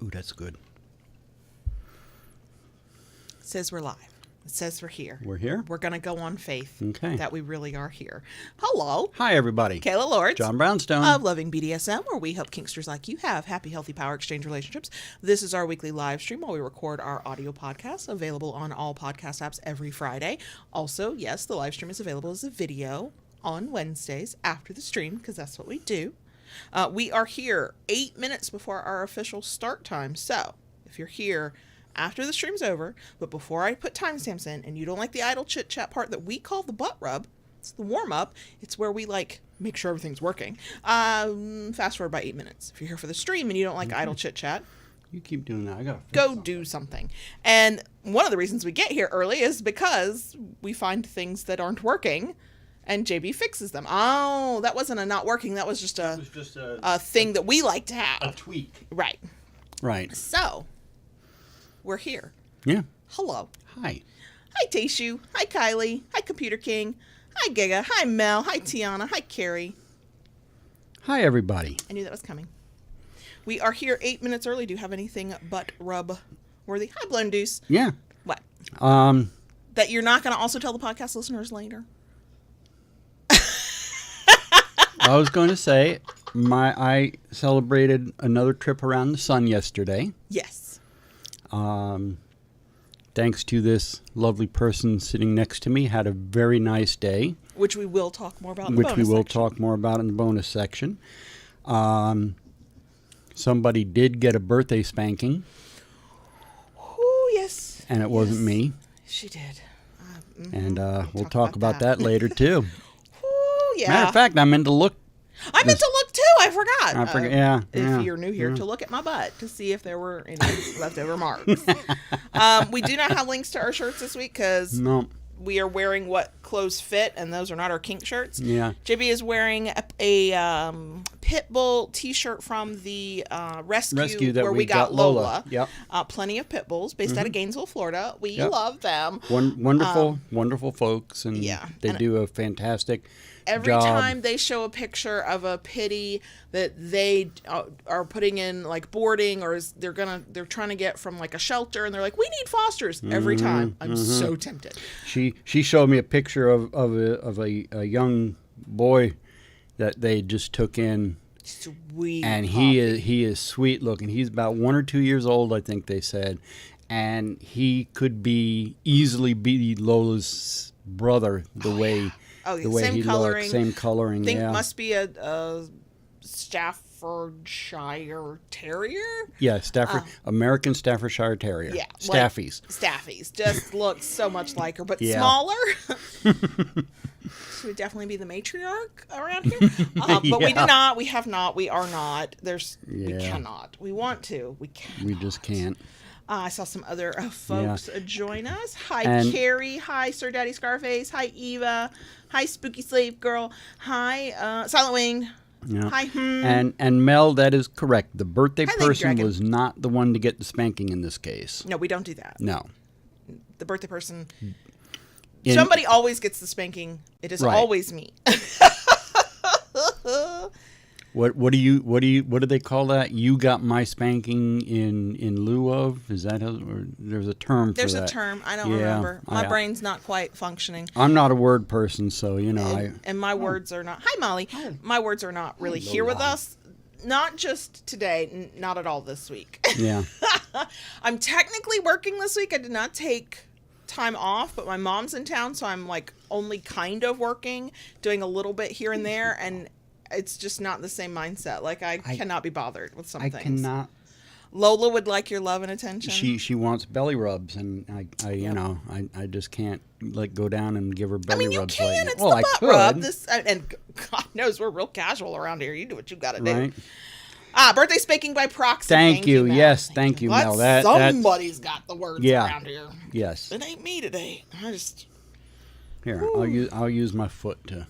Ooh, that's good. It says we're live. It says we're here. We're here? We're going to go on faith Okay. that we really are here. Hello. Hi, everybody. Kayla Lords. John Brownstone. Of Loving BDSM, where we help kinksters like you have happy, healthy power exchange relationships. This is our weekly live stream while we record our audio podcast, available on all podcast apps every Friday. Also, yes, the live stream is available as a video on Wednesdays after the stream, because that's what we do. We are here 8 minutes before our official start time. So, if you're here after the stream's over, but before I put timestamps in, and you don't like the idle chit chat part that we call the butt rub, it's the warm up. It's where we make sure everything's working. Fast forward by 8 minutes. If you're here for the stream and you don't like idle chit chat, you keep doing that. I gotta go do something. And one of the reasons we get here early is because we find things that aren't working, and JB fixes them. Oh, that wasn't a not working. That was just a thing that we like to have. A tweak. Right. Right. So, we're here. Yeah. Hello. Hi. Hi, Tayshu. Hi, Kylie. Hi, Computer King. Hi, Giga. Hi, Mel. Hi, Tiana. Hi, Carrie. Hi, everybody. I knew that was coming. We are here 8 minutes early. Do you have anything but rub worthy? Hi, Blundoose. Yeah. What? That you're not going to also tell the podcast listeners later? I was going to say, I celebrated another trip around the sun yesterday. Yes. Thanks to this lovely person sitting next to me, had a very nice day. Which we will talk more about in the bonus section. Talk more about in the bonus section. Somebody did get a birthday spanking. Oh, yes. And it wasn't me. She did. And we'll talk about that later, too. Oh, yeah. Matter of fact, I meant to look. I meant to look, too. I forgot. Yeah. If you're new here, to look at my butt to see if there were any leftover marks. We do not have links to our shirts this week because we are wearing what clothes fit, and those are not our kink shirts. Yeah. JB is wearing a Pitbull t-shirt from the rescue that where we got Lola. Yep. Plenty of Pitbulls based out of Gainesville, Florida. We love them. Wonderful folks, and they do a fantastic Every job. time they show a picture of a pitty that they are putting in like boarding, or they're trying to get from like a shelter, and they're like, we need fosters. Every time, I'm so tempted. She showed me a picture of a young boy that they just took in. Sweet. And he is sweet looking. He's about 1 or 2 years old, I think they said, and he could easily be Lola's brother the way same he coloring. looks, same coloring. I think must be a Staffordshire Terrier. Yeah, American Staffordshire Terrier. Yeah, Staffies. Staffies just look so much like her, but smaller. She would definitely be the matriarch around here. But we do not. We have not. We are not. We cannot. We want to. We cannot. We just can't. I saw some other folks join us. Hi, Carrie. Hi, Sir Daddy Scarface. Hi, Eva. Hi, Spooky Slave Girl. Hi, Silent Wing. Yeah. Hi, And Mel, that is correct. The birthday person was not the one to get the spanking in this case. No, we don't do that. No. The birthday person. Somebody always gets the spanking. It is always me. What do they call that? You got my spanking in lieu of? Is that or there's a term for that? There's a term. I don't remember. My brain's not quite functioning. I'm not a word person, so and my words are not. Hi, Molly. Hi. My words are not really here with us. Not just today. Not at all this week. Yeah. I'm technically working this week. I did not take time off, but my mom's in town, so I'm like only kind of working, doing a little bit here and there, and it's just not the same mindset. Like I cannot be bothered with some things. I cannot. Lola would like your love and attention. She wants belly rubs, and I just can't go down and give her belly rubs. You can. It's the butt rub. And God knows we're real casual around here. You do what you got to do. Birthday spanking by proxy. Thank you. Mel. Yes, thank you, Mel. Somebody's got the words around here. Yes. It ain't me today. Here, I'll use my foot to.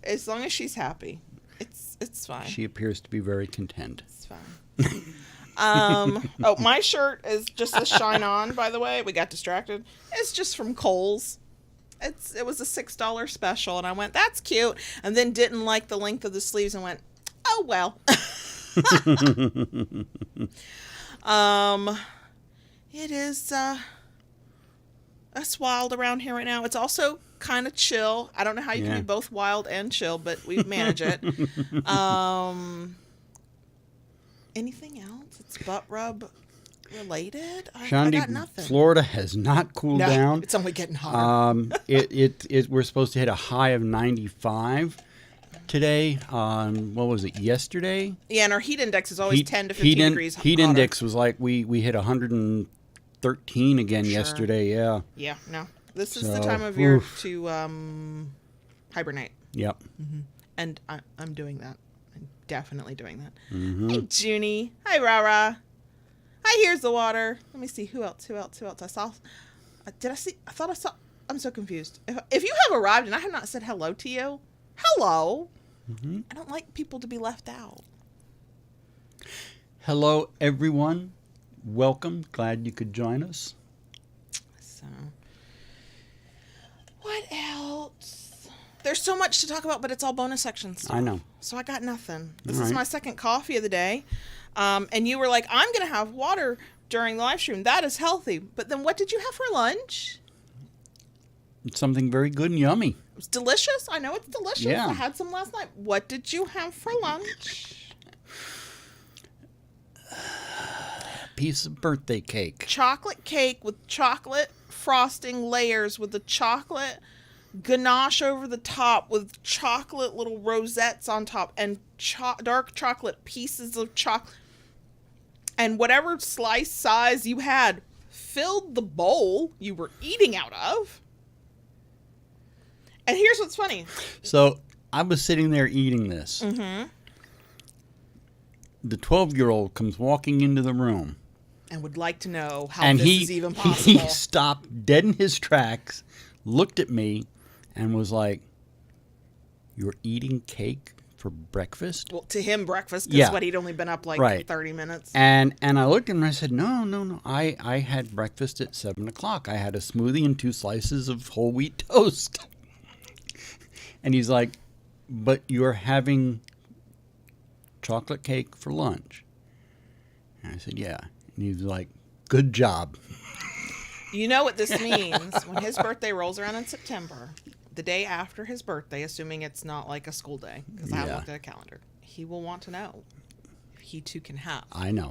As long as she's happy, it's fine. She appears to be very content. It's fine. My shirt is just a shine on, by the way. We got distracted. It's just from Kohl's. It was a $6 special, and I went, that's cute, and then didn't like the length of the sleeves and went, oh well. It is it's wild around here right now. It's also kind of chill. I don't know how you can be both wild and chill, but we manage it. Anything else? It's butt rub related. I got nothing. Florida has not cooled down. It's only getting hotter. We're supposed to hit a high of 95 today. What was it, yesterday? Yeah, and our heat index is always 10 to 15 degrees hotter. Heat index was like we hit 113 again yesterday. Yeah. Yeah. No, this is the time of year to hibernate. Yep. Mm-hmm. And I'm doing that. I'm definitely doing that. Mm-hmm. Hey, Junie. Hi, Rara. Hi, here's the water. Let me see who else I saw. Did I see? I thought I saw. I'm so confused. If you have arrived and I have not said hello to you, hello. Mm-hmm. I don't like people to be left out. Hello, everyone. Welcome. Glad you could join us. So, what else? There's so much to talk about, but it's all bonus sections. I know. So I got nothing. This is my second coffee of the day. And you were like, I'm going to have water during the live stream. That is healthy. But then what did you have for lunch? It's something very good and yummy. It was delicious. I know it's delicious. Yeah. I had some last night. What did you have for lunch? Piece of birthday cake. Chocolate cake with chocolate frosting layers with the chocolate ganache over the top with chocolate little rosettes on top and dark chocolate pieces of chocolate. And whatever slice size you had filled the bowl you were eating out of. And here's what's funny. So I was sitting there eating this. Mm-hmm. The 12-year-old comes walking into the room. And would like to know how this is even possible. He stopped dead in his tracks, looked at me, and was like, "You're eating cake for breakfast?" Well, to him, breakfast, because he'd only been up like 30 minutes. And I looked at him and I said, No. I had breakfast at 7 o'clock. I had a smoothie and 2 slices of whole wheat toast. And he's like, "But you're having chocolate cake for lunch?" And I said, "Yeah." And he was like, "Good job." You know what this means? When his birthday rolls around in September, the day after his birthday, assuming it's not like a school day, because I haven't looked at a calendar, he will want to know if he too can have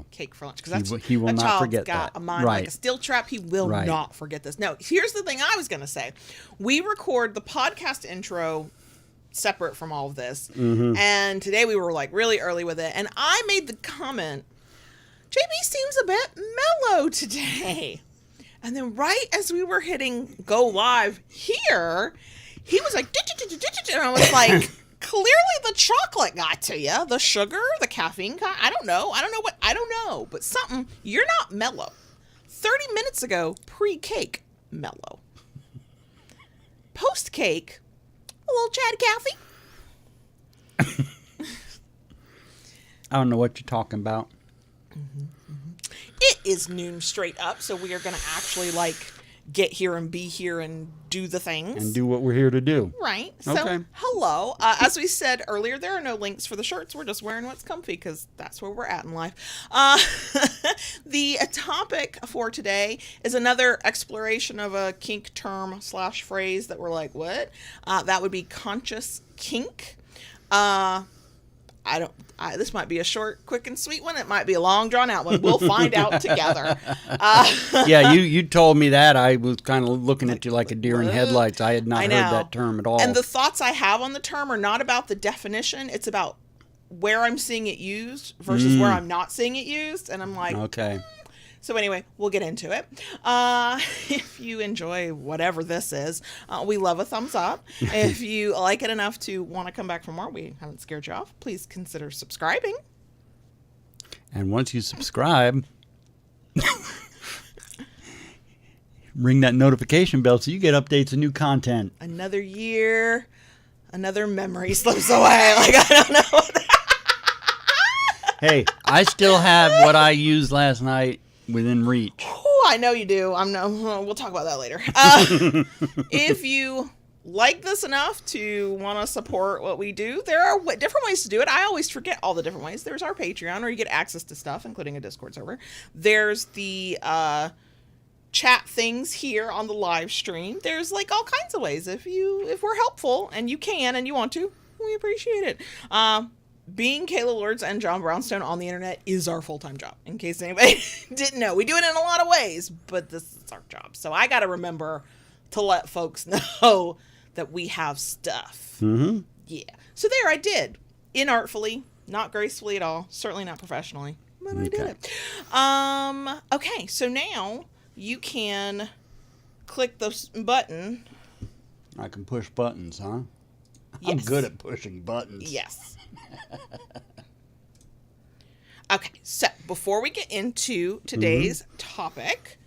cake for lunch. Because he will not forget got that. A mind like a steel trap. He will not forget this. No, here's the thing I was going to say. We record the podcast intro separate from all of this. Mm-hmm. And today we were like really early with it. And I made the comment, JB seems a bit mellow today. And then right as we were hitting go live here, he was like, and I was like, clearly the chocolate got to you. The sugar, the caffeine. I don't know. I don't know. But something, you're not mellow. 30 minutes ago, pre-cake, mellow. Post-cake, a little chatty Cathy. I don't know what you're talking about. Mm-hmm, mm-hmm. It is noon straight up, so we are going to actually get here and be here and do the things. And do what we're here to do. Right. So, hello. As we said earlier, there are no links for the shirts. We're just wearing what's comfy because that's where we're at in life. The topic for today is another exploration of a kink term / phrase that we're like, what? That would be conscious kink. This might be a short, quick, and sweet one. It might be a long, drawn-out one. We'll find out together. Yeah, you told me that. I was kind of looking at you like a deer in headlights. I had not heard that term at all. And the thoughts I have on the term are not about the definition. It's about where I'm seeing it used versus where I'm not seeing it used. And I'm like, okay. So anyway, we'll get into it. If you enjoy whatever this is, we love a thumbs up. If you like it enough to want to come back for more, we haven't scared you off, please consider subscribing. And once you subscribe, ring that notification bell so you get updates of new content. Another year, another memory slips away. Like, I don't know. Hey, I still have what I used last night within reach. Oh, I know you do. We'll talk about that later. If you like this enough to want to support what we do, there are different ways to do it. I always forget all the different ways. There's our Patreon, where you get access to stuff, including a Discord server. There's the chat things here on the live stream. There's like all kinds of ways. If we're helpful and you can and you want to, we appreciate it. Being Kayla Lords and John Brownstone on the internet is our full-time job, in case anybody didn't know. We do it in a lot of ways, but this is our job. So I got to remember to let folks know that we have stuff. Mm-hmm. Yeah. So there I did. Inartfully, not gracefully at all, certainly not professionally, but I did it. Okay, so now you can click the button. I can push buttons, huh? Yes. I'm good at pushing buttons. Yes. Okay, so before we get into today's topic,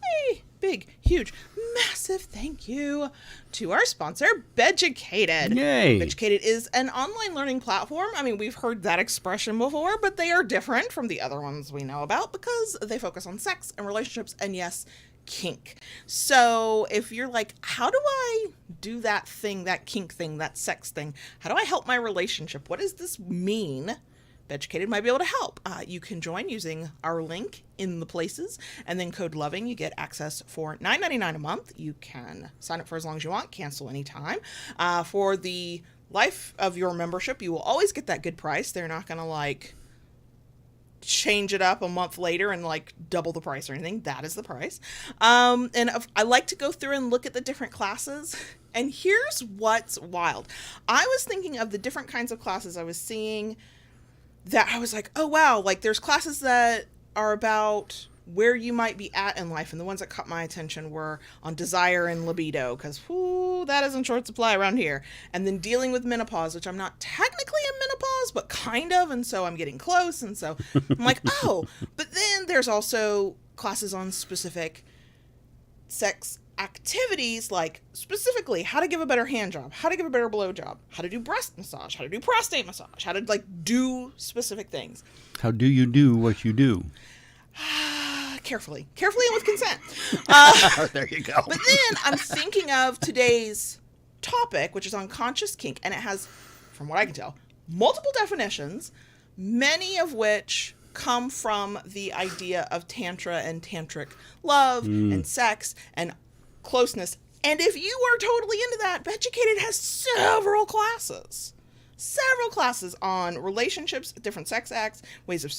a big, huge, massive thank you to our sponsor, Beducated. Yay. Beducated is an online learning platform. I mean, we've heard that expression before, but they are different from the other ones we know about because they focus on sex and relationships and, yes, kink. So if you're like, how do I do that thing, that kink thing, that sex thing? How do I help my relationship? What does this mean? Beducated might be able to help. You can join using our link in the places, and then code LOVING. You get access for $9.99 a month. You can sign up for as long as you want, cancel anytime. For the life of your membership, you will always get that good price. They're not going to like change it up a month later and like double the price or anything. That is the price. And I like to go through and look at the different classes. And here's what's wild. I was thinking of the different kinds of classes I was seeing that I was like, oh wow, like there's classes that are about where you might be at in life, and the ones that caught my attention were on desire and libido, because that is in short supply around here. And then dealing with menopause, which I'm not technically in menopause, but kind of, and so I'm getting close, and so I'm like, oh. But then there's also classes on specific sex activities, like specifically how to give a better hand job, how to give a better blow job, how to do breast massage, how to do prostate massage, how to like do specific things. How do you do what you do? Carefully and with consent. There you go. But then I'm thinking of today's topic, which is unconscious kink, and it has, from what I can tell, multiple definitions, many of which come from the idea of tantra and tantric love and sex and closeness. And if you are totally into that, Beducated has several classes on relationships, different sex acts, ways of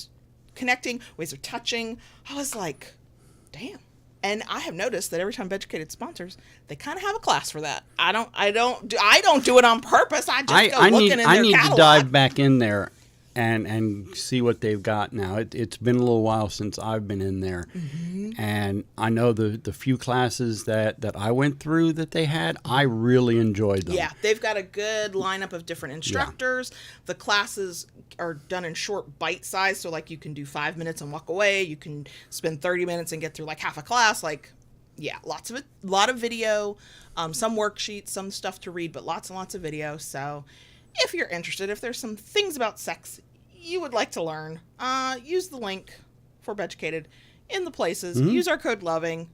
connecting, ways of touching. I was like, damn. And I have noticed that every time Beducated sponsors, they kind of have a class for that. I don't do it on purpose. I just go looking in their catalog. I need to dive back in there and see what they've got now. It's been a little while since I've been in there. Mm-hmm. And I know the few classes that I went through that they had, I really enjoyed them. Yeah, they've got a good lineup of different instructors. Yeah. The classes are done in short bite size, so like you can do 5 minutes and walk away. You can spend 30 minutes and get through like half a class. Like, yeah, lots of it, a lot of video, some worksheets, some stuff to read, but lots and lots of video. So if you're interested, if there's some things about sex you would like to learn, use the link for Beducated in the places. Mm-hmm. Use our code LOVING.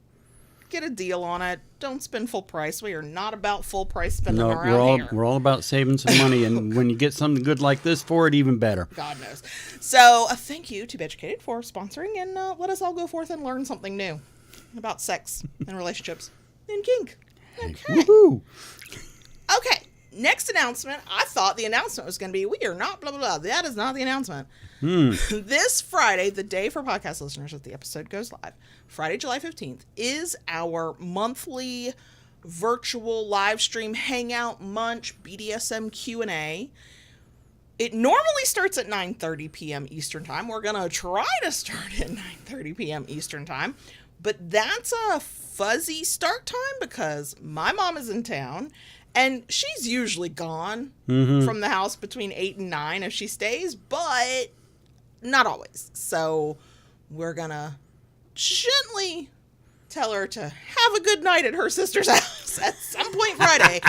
Get a deal on it. Don't spend full price. We are not about full price spending around here. We're all about saving some money, and when you get something good like this for it, even better. God knows. So thank you to Beducated for sponsoring, and let us all go forth and learn something new about sex and relationships and kink. Okay. Woohoo! Okay. Next announcement. I thought the announcement was going to be, we are not blah, blah, blah. That is not the announcement. This Friday, the day for podcast listeners that the episode goes live, Friday, July 15th, is our monthly virtual live stream hangout munch BDSM Q&A. It normally starts at 9:30 p.m. Eastern Time. We're going to try to start at 9:30 p.m. Eastern Time, but that's a fuzzy start time because my mom is in town. And she's usually gone from the house between 8 and 9 if she stays, but not always. So we're going to gently tell her to have a good night at her sister's house at some point Friday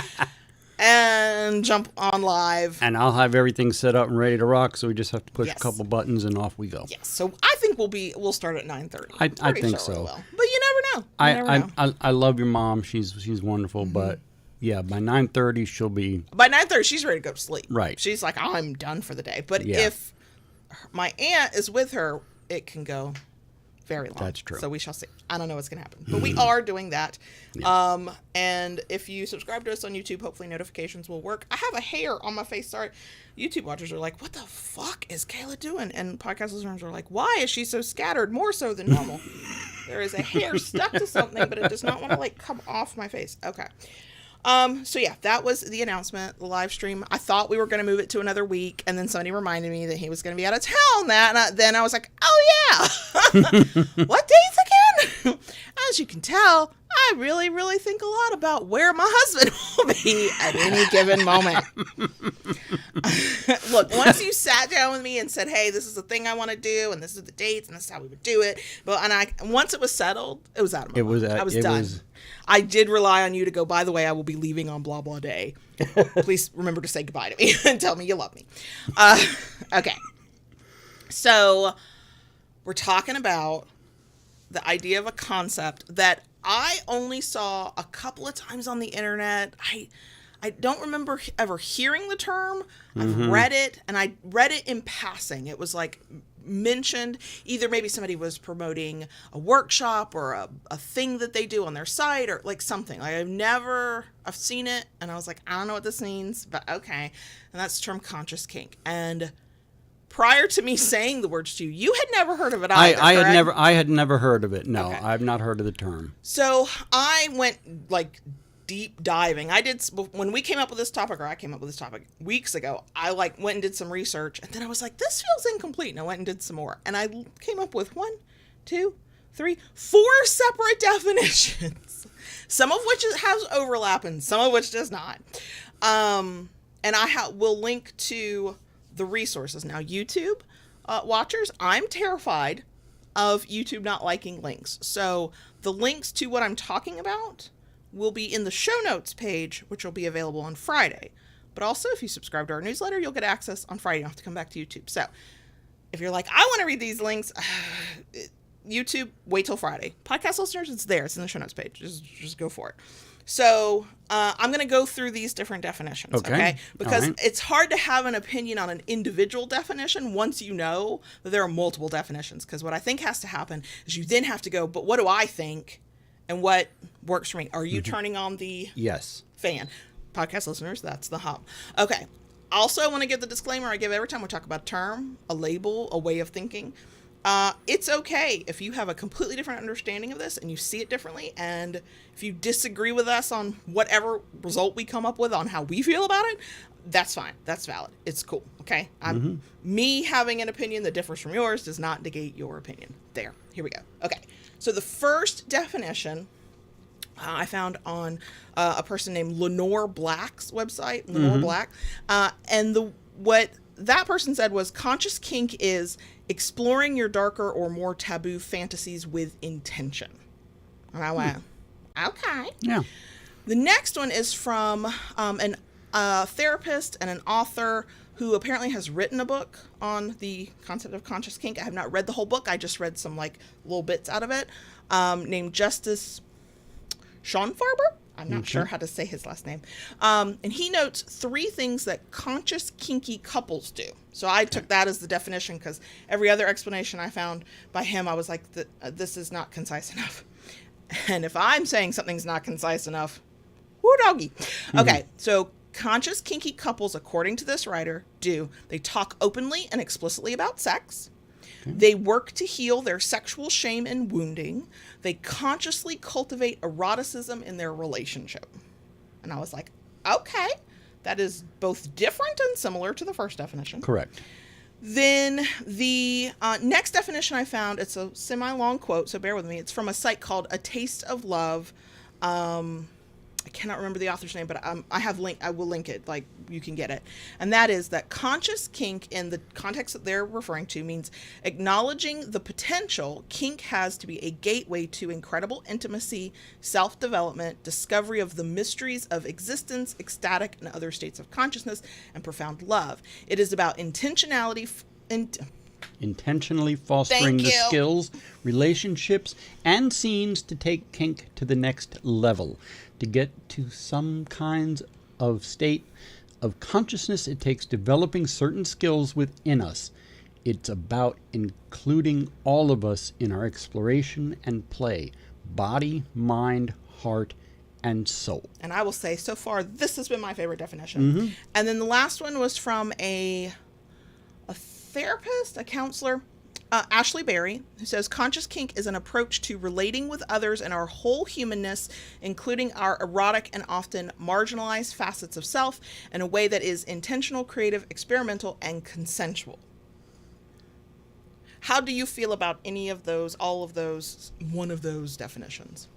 and jump on live. And I'll have everything set up and ready to rock, so we just have to push a couple buttons and off we go. Yes, so I think we'll start at 9:30. I think so. But you never know. I love your mom. She's wonderful, but Yeah, by 9:30 she'll be... By 9:30, she's ready to go to sleep. Right. She's like, I'm done for the day. But Yeah. if my aunt is with her, it can go very long. That's true. So we shall see. I don't know what's going to happen. But we are doing that. Yeah. And if you subscribe to us on YouTube, hopefully notifications will work. I have a hair on my face. Sorry. YouTube watchers are like, what the fuck is Kayla doing? And podcast listeners are like, why is she so scattered? More so than normal. There is a hair stuck to something, but it does not want to, like, come off my face. Okay. So yeah, that was the announcement, the live stream. I thought we were going to move it to another week, and then somebody reminded me that he was going to be out of town then I was like, oh yeah. What dates again? As you can tell, I really, really think a lot about where my husband will be at any given moment. Look, once you sat down with me and said, hey, this is the thing I want to do, and this is the dates, and this is how we would do it. Once it was settled, it was out of my mind. I was done. I did rely on you to go, by the way, I will be leaving on blah, blah day. Please remember to say goodbye to me and tell me you love me. Okay. So we're talking about the idea of a concept that I only saw a couple of times on the internet. I don't remember ever hearing the term. I've read it, and I read it in passing. It was like mentioned, either maybe somebody was promoting a workshop or a thing that they do on their site or like something. Like I've seen it, and I was like, I don't know what this means, but okay. And that's the term conscious kink. And prior to me saying the words to you, you had never heard of it either. I had never heard of it. No, okay. I've not heard of the term. So I went like deep diving. When we came up with this topic, or I came up with this topic weeks ago, I like went and did some research, and then I was like, this feels incomplete, and I went and did some more, and I came up with 1, 2, 3, 4 separate definitions, some of which has overlap and some of which does not. And will link to the resources. Now, YouTube watchers, I'm terrified of YouTube not liking links, so the links to what I'm talking about will be in the show notes page, which will be available on Friday. But also, if you subscribe to our newsletter, you'll get access on Friday. You don't have to come back to YouTube. So if you're like, I want to read these links, YouTube, wait till Friday. Podcast listeners, it's there. It's in the show notes page. Just go for it. So I'm going to go through these different definitions, okay? Because it's hard to have an opinion on an individual definition once you know that there are multiple definitions. Because what I think has to happen is you then have to go, but what do I think? And what works for me? Are you turning on the fan? Podcast listeners, that's the hum. Okay. Also, I want to give the disclaimer I give every time we talk about a term, a label, a way of thinking. It's okay if you have a completely different understanding of this and you see it differently. And if you disagree with us on whatever result we come up with on how we feel about it, that's fine. That's valid. It's cool. Okay. Me having an opinion that differs from yours does not negate your opinion. There. Here we go. Okay. So the first definition I found on a person named Lenore Black's website, Lenore Black. And what that person said was, conscious kink is exploring your darker or more taboo fantasies with intention. And I went, okay. Yeah. The next one is from a therapist and an author who apparently has written a book on the concept of conscious kink. I have not read the whole book. I just read some like little bits out of it. Named Justice Schonfarber. I'm not sure how to say his last name. And he notes 3 things that conscious kinky couples do. So I took that as the definition because every other explanation I found by him, I was like, this is not concise enough. And if I'm saying something's not concise enough, whoo doggy. Okay, so conscious kinky couples, according to this writer, they talk openly and explicitly about sex. They work to heal their sexual shame and wounding. They consciously cultivate eroticism in their relationship. And I was like, okay, that is both different and similar to the first definition. Correct. Then the next definition I found, it's a semi-long quote, so bear with me. It's from a site called A Taste of Love. I cannot remember the author's name, but I will link it, like you can get it. And that is that conscious kink, in the context that they're referring to, means acknowledging the potential kink has to be a gateway to incredible intimacy, self-development, discovery of the mysteries of existence, ecstatic and other states of consciousness, and profound love. It is about intentionally fostering the skills, relationships, and scenes to take kink to the next level. to get to some kinds of state of consciousness, it takes developing certain skills within us. It's about including all of us in our exploration and play, body, mind, heart, and soul. And I will say, so far, this has been my favorite definition. And then the last one was from a therapist, a counselor, Ashley Berry, who says, conscious kink is an approach to relating with others and our whole humanness, including our erotic and often marginalized facets of self, in a way that is intentional, creative, experimental, and consensual. How do you feel about any of those, all of those, one of those definitions?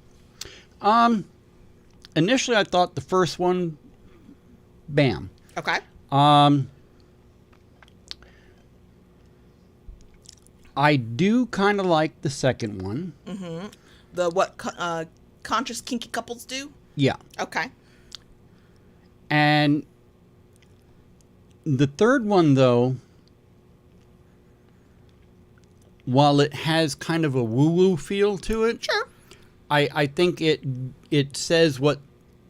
Initially, I thought the first one, bam. Okay. I do kind of like the second one. Mm-hmm. The what conscious kinky couples do? Yeah. Okay. And the third one, though, while it has kind of a woo-woo feel to it, Sure. I think it says what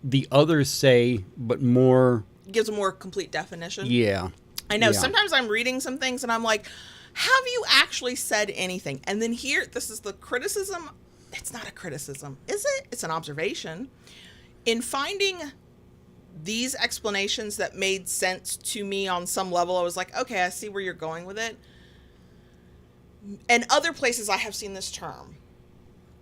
the others say, but more... Gives a more complete definition. Yeah. I know. Yeah. Sometimes I'm reading some things and I'm like, have you actually said anything? And then here, this is the criticism. It's not a criticism, is it? It's an observation. In finding these explanations that made sense to me on some level, I was like, okay, I see where you're going with it. And other places I have seen this term.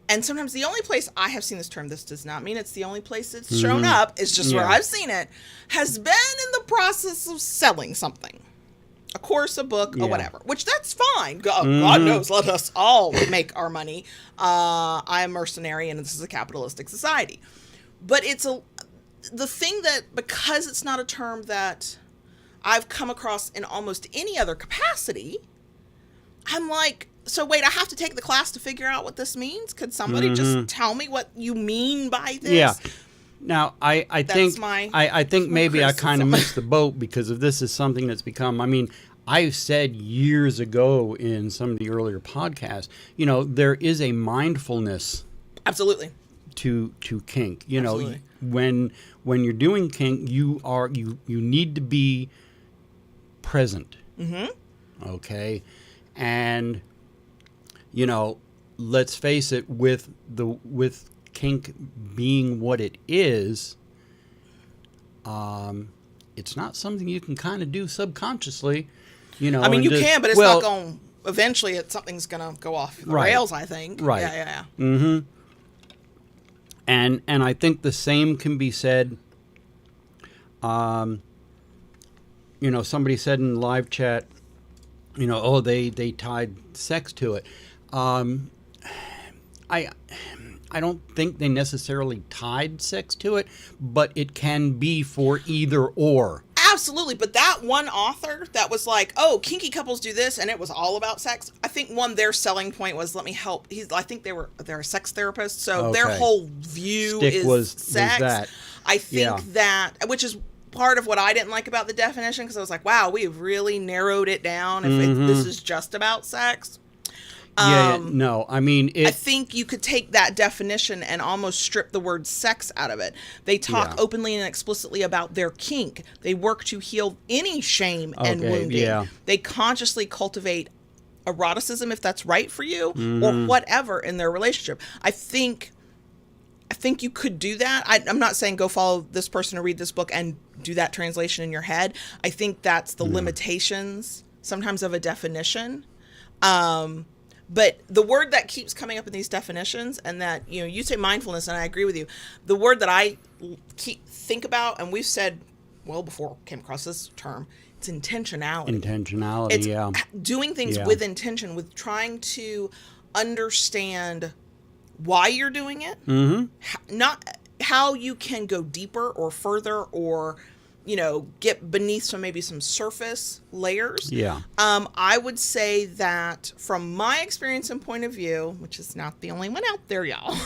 And sometimes the only place I have seen this term, this does not mean it's the only place it's shown up, it's just where I've seen it, has been in the process of selling something. A course, a book, or whatever. Which, that's fine. God knows, let us all make our money. I am mercenary, and this is a capitalistic society. But it's the thing that, because it's not a term that I've come across in almost any other capacity, I'm like, so wait, I have to take the class to figure out what this means? Could somebody just tell me what you mean by this? Yeah. Now, I think maybe I kind of missed the boat because if this is something that's become, I mean, I said years ago in some of the earlier podcasts, you know, there is a mindfulness Absolutely. to kink. You Absolutely. know, when you're doing kink, you need to be present. Mm-hmm. Okay? And, you know, let's face it, with kink being what it is, it's not something you can kind of do subconsciously, you know. I mean, you just, can, but it's not going. Eventually, something's going to go off the rails, I think. Right. Yeah. Mm-hmm. And I think the same can be said. You know, somebody said in live chat, you know, oh, they tied sex to it. I don't think they necessarily tied sex to it, but it can be for either or. Absolutely. But that one author that was like, oh, kinky couples do this, and it was all about sex. I think their selling point was, let me help. I think they're a sex therapist, so their whole view is sex. Was that. I think that, which is part of what I didn't like about the definition, because I was like, wow, we've really narrowed it down if this is just about sex. No, I mean, I think you could take that definition and almost strip the word sex out of it. They talk openly and explicitly about their kink. They work to heal any shame and wounding. Yeah. They consciously cultivate eroticism, if that's right for you, or whatever in their relationship. I think you could do that. I'm not saying go follow this person or read this book and do that translation in your head. I think that's the limitations sometimes of a definition. But the word that keeps coming up in these definitions, and that, you know, you say mindfulness, and I agree with you. The word that I think about, and we've said well before I came across this term, it's intentionality. It's doing things with intention, with trying to understand why you're doing it, not how you can go deeper or further, or, you know, get beneath some surface layers. Yeah. I would say that from my experience and point of view, which is not the only one out there, y'all,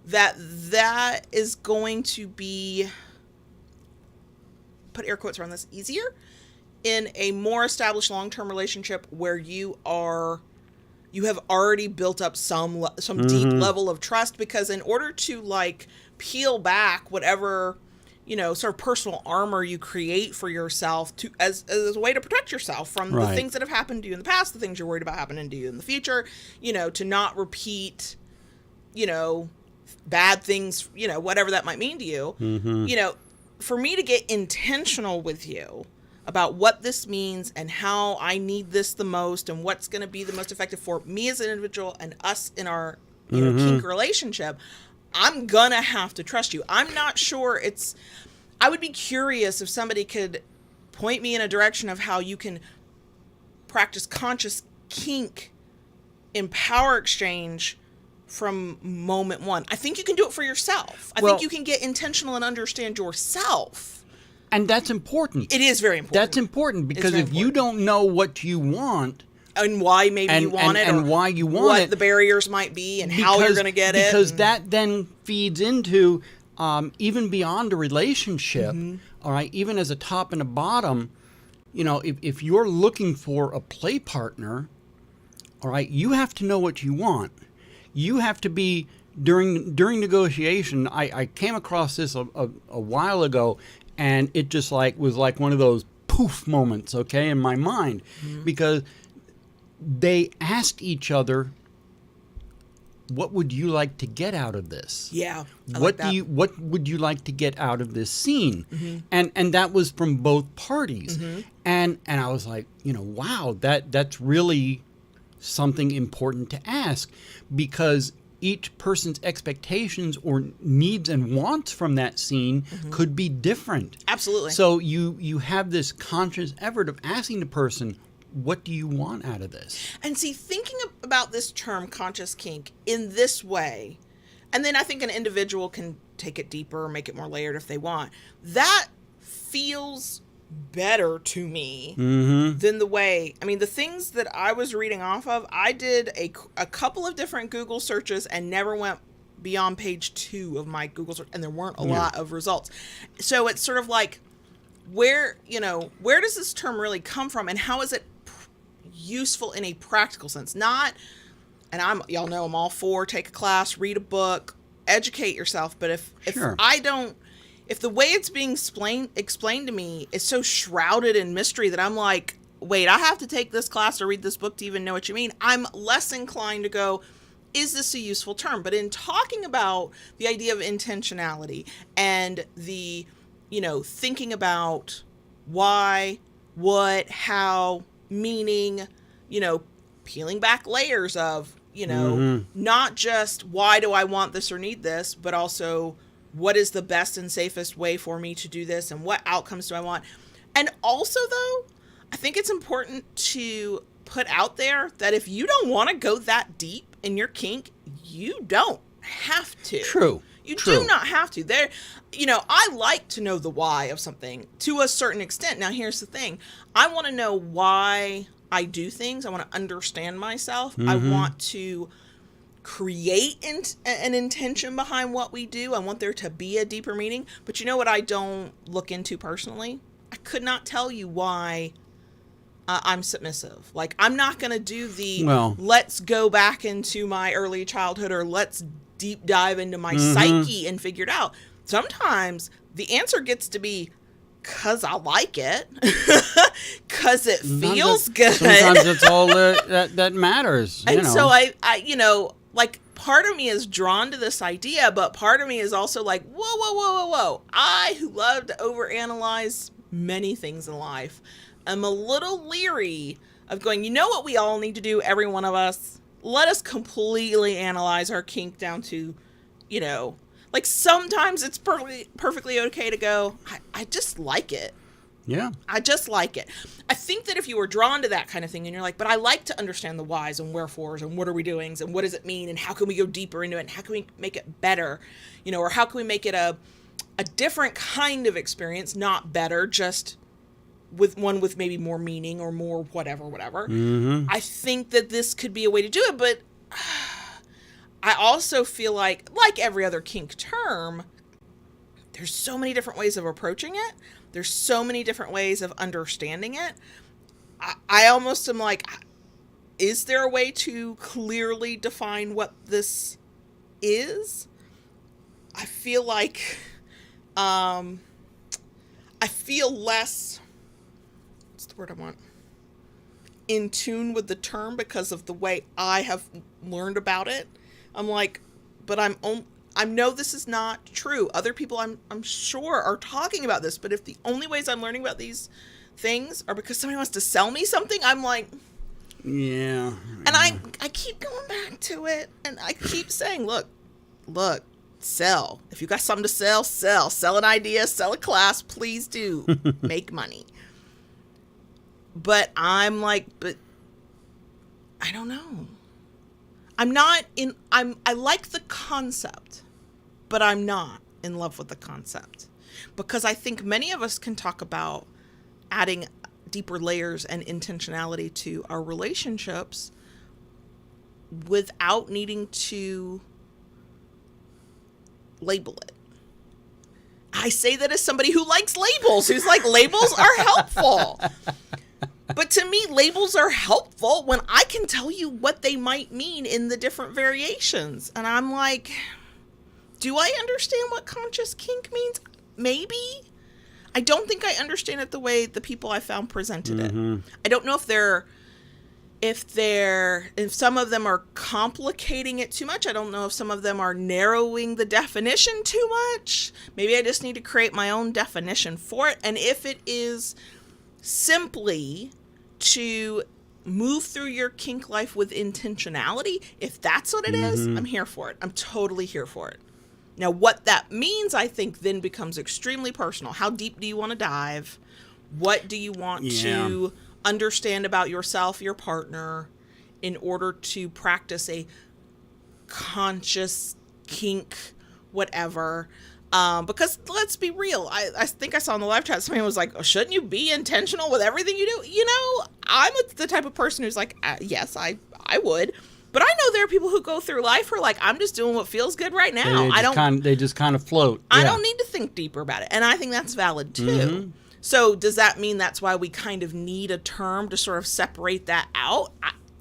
that is going to be, put air quotes around this, easier in a more established long-term relationship where you are you have already built up some deep level of trust, because in order to like peel back whatever, sort of personal armor you create for yourself to as a way to protect yourself from the things that have happened to you in the past, the things you're worried about happening to you in the future, to not repeat, bad things, whatever that might mean to you, for me to get intentional with you about what this means and how I need this the most and what's going to be the most effective for me as an individual and us in our kink relationship, I'm going to have to trust you. I'm not sure I would be curious if somebody could point me in a direction of how you can practice conscious kink in power exchange from moment one. I think you can do it for yourself. I think you can get intentional and understand yourself. And that's important. It is very important. That's important because if you don't know what you want and why maybe you want it, and why you want what it, the barriers might be, and how you're going to get it, because that then feeds into even beyond a relationship. All right, even as a top and a bottom, if you're looking for a play partner, all right, you have to know what you want. You have to be during negotiation. I came across this a while ago. And it just was like one of those poof moments, okay, in my mind, because they asked each other, "What would you like to get out of this? Yeah, what would you like to get out of this scene?" And that was from both parties, and I was like, wow, that's really something important to ask, because each person's expectations or needs and wants from that scene could be different. Absolutely. So you have this conscious effort of asking the person, what do you want out of this? And see, thinking about this term conscious kink in this way, and then I think an individual can take it deeper, make it more layered if they want, that feels better to me than the way, the things that I was reading off of, I did a couple of different Google searches and never went beyond page 2 of my Google search, and there weren't a lot of results. So it's sort of like, where does this term really come from, and how is it useful in a practical sense? Not, and y'all know I'm all for take a class, read a book, educate yourself, but if if the way it's being explained to me is so shrouded in mystery that I'm like, wait, I have to take this class or read this book to even know what you mean, I'm less inclined to go, is this a useful term? But in talking about the idea of intentionality and the, thinking about why, what, how, meaning, peeling back layers of, not just why do I want this or need this, but also what is the best and safest way for me to do this, and what outcomes do I want? And also, though, I think it's important to put out there that if you don't want to go that deep in your kink, you don't have to. True. You do not have to. I like to know the why of something to a certain extent. Now, here's the thing. I want to know why I do things. I want to understand myself. I want to create an intention behind what we do. I want there to be a deeper meaning. But you know what I don't look into personally? I could not tell you why I'm submissive. Like, I'm not going to do let's go back into my early childhood, or let's deep dive into my psyche and figure it out. Sometimes the answer gets to be, because I like it, because it feels good. Sometimes that's all that matters. And so I like, part of me is drawn to this idea, but part of me is also like, whoa. I, who love to overanalyze many things in life, am a little leery of going, what we all need to do, every one of us? Let us completely analyze our kink down to, like, sometimes it's perfectly okay to go, I just like it. Yeah. I just like it. I think that if you were drawn to that kind of thing and you're like, but I like to understand the whys and wherefores and what are we doing and what does it mean and how can we go deeper into it and how can we make it better, or how can we make it a different kind of experience, not better, just with maybe more meaning or more whatever. I think that this could be a way to do it, but I also feel like every other kink term, there's so many different ways of approaching it. There's so many different ways of understanding it. I almost am like, is there a way to clearly define what this is? I feel like I feel less, what's the word I want, in tune with the term because of the way I have learned about it. I'm like, but I know this is not true. Other people I'm sure are talking about this, but if the only ways I'm learning about these things are because somebody wants to sell me something, I'm like, yeah. And I keep going back to it, and I keep saying, look, sell. If you got something to sell, sell an idea, sell a class, please do. Make money. But I'm like, but I don't know. I like the concept, but I'm not in love with the concept. Because I think many of us can talk about adding deeper layers and intentionality to our relationships without needing to label it. I say that as somebody who likes labels, who's like, labels are helpful. But to me, labels are helpful when I can tell you what they might mean in the different variations. And I'm like, do I understand what conscious kink means? Maybe. I don't think I understand it the way the people I found presented it. I don't know if some of them are complicating it too much. I don't know if some of them are narrowing the definition too much. Maybe I just need to create my own definition for it. And if it is simply to move through your kink life with intentionality, if that's what it is, I'm here for it. I'm totally here for it. Now, what that means, I think, then becomes extremely personal. How deep do you want to dive? What do you want to understand about yourself, your partner, in order to practice a conscious kink, whatever? Because let's be real. I think I saw in the live chat, somebody was like, oh, shouldn't you be intentional with everything you do? You know, I'm the type of person who's like, yes, I would. But I know there are people who go through life who are like, I'm just doing what feels good right now. They just kind of float. I don't need to think deeper about it. And I think that's valid too. So does that mean that's why we kind of need a term to sort of separate that out?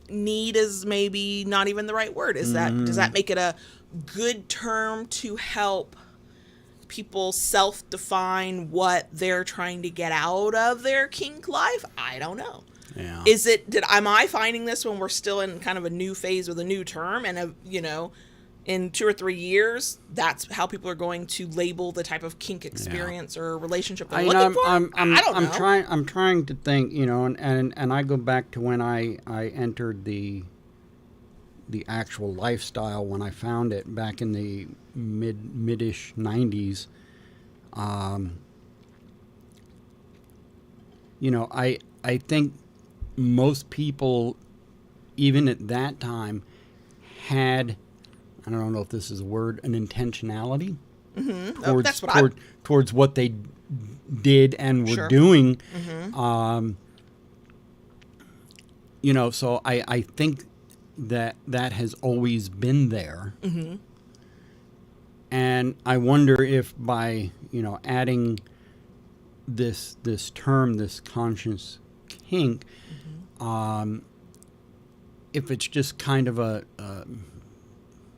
Need is maybe not even the right word. Does that make it a good term to help people self-define what they're trying to get out of their kink life? I don't know. Yeah. Am I finding this when we're still in kind of a new phase with a new term, and in 2 or 3 years, that's how people are going to label the type of kink experience or relationship they're looking for? I don't know. I'm trying to think, and I go back to when I entered the actual lifestyle when I found it back in the mid-ish 90s. I think most people, even at that time, had, I don't know if this is a word, an intentionality towards what they did and were doing. So I think that has always been there. And I wonder if by, adding this term, this conscious kink, if it's just kind of a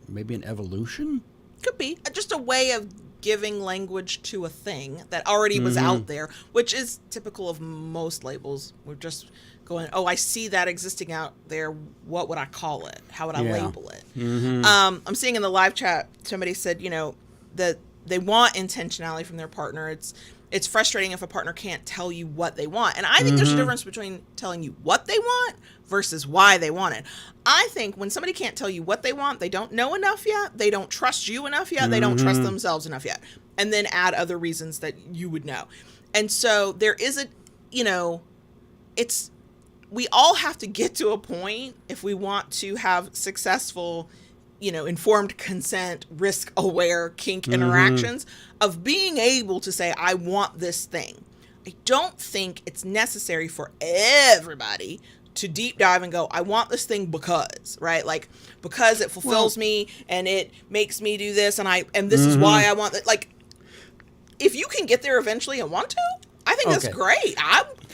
maybe an evolution? Could be. Just a way of giving language to a thing that already was out there, which is typical of most labels. We're just going, oh, I see that existing out there. What would I call it? How would I label it? I'm seeing in the live chat, somebody said, that they want intentionality from their partner. It's frustrating if a partner can't tell you what they want. And I think there's a difference between telling you what they want versus why they want it. I think when somebody can't tell you what they want, they don't know enough yet. They don't trust you enough yet. They don't trust themselves enough yet. And then add other reasons that you would know. And so there is we all have to get to a point if we want to have successful, informed consent, risk-aware kink interactions of being able to say, I want this thing. I don't think it's necessary for everybody to deep dive and go, I want this thing because, right? Like, because it fulfills me and it makes me do this and this is why I want it. Like, if you can get there eventually and want to, I think think that's Okay. great.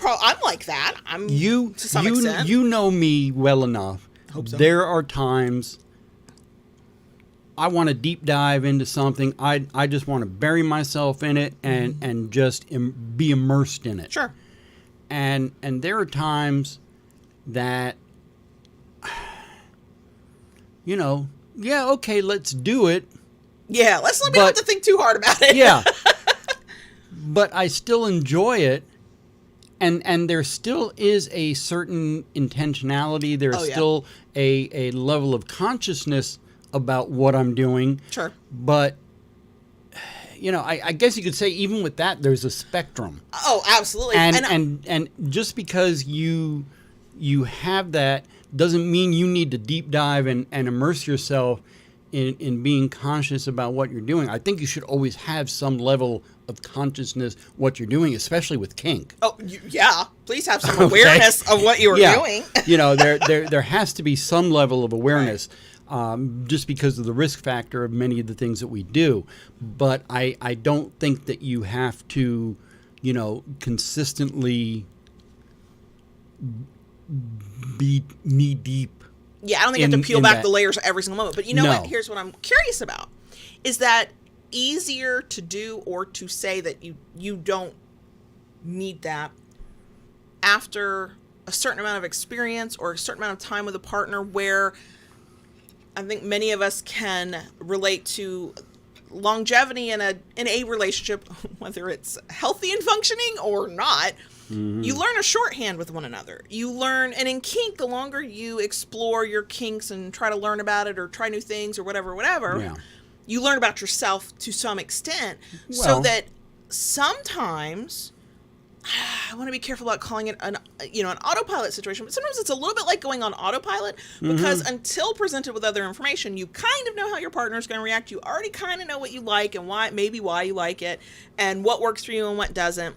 I'm like that. I'm You to some you extent. you know me well enough. Hope so. There are times I want to deep dive into something. I just want to bury myself in it and just be immersed in it. Sure. And there are times that, yeah, okay, let's do it. Yeah, let's let me not have to think too hard about it. Yeah. But I still enjoy it. And there still is a certain intentionality. There's Oh, yeah. still a level of consciousness about what I'm doing. Sure. But, I guess you could say even with that, there's a spectrum. Oh, absolutely. And just because you have that doesn't mean you need to deep dive and immerse yourself in being conscious about what you're doing. I think you should always have some level of consciousness what you're doing, especially with kink. Oh, yeah. Please have some awareness of what you are doing. There has to be some level of awareness, just because of the risk factor of many of the things that we do. But I don't think that you have to, consistently be knee deep. Yeah, I don't think you have to peel in back that. the layers every single moment. But you know No. what? Here's what I'm curious about. Is that easier to do or to say that you don't need that after a certain amount of experience or a certain amount of time with a partner, where I think many of us can relate to longevity in a relationship, whether it's healthy and functioning or not. You learn a shorthand with one another. You learn, and in kink, the longer you explore your kinks and try to learn about it or try new things or whatever, Yeah. you learn about yourself to some extent. So Well- that sometimes, I want to be careful about calling it an autopilot situation, but sometimes it's a little bit like going on autopilot, because until presented with other information, you kind of know how your partner is going to react. You already kind of know what you like and why you like it and what works for you and what doesn't.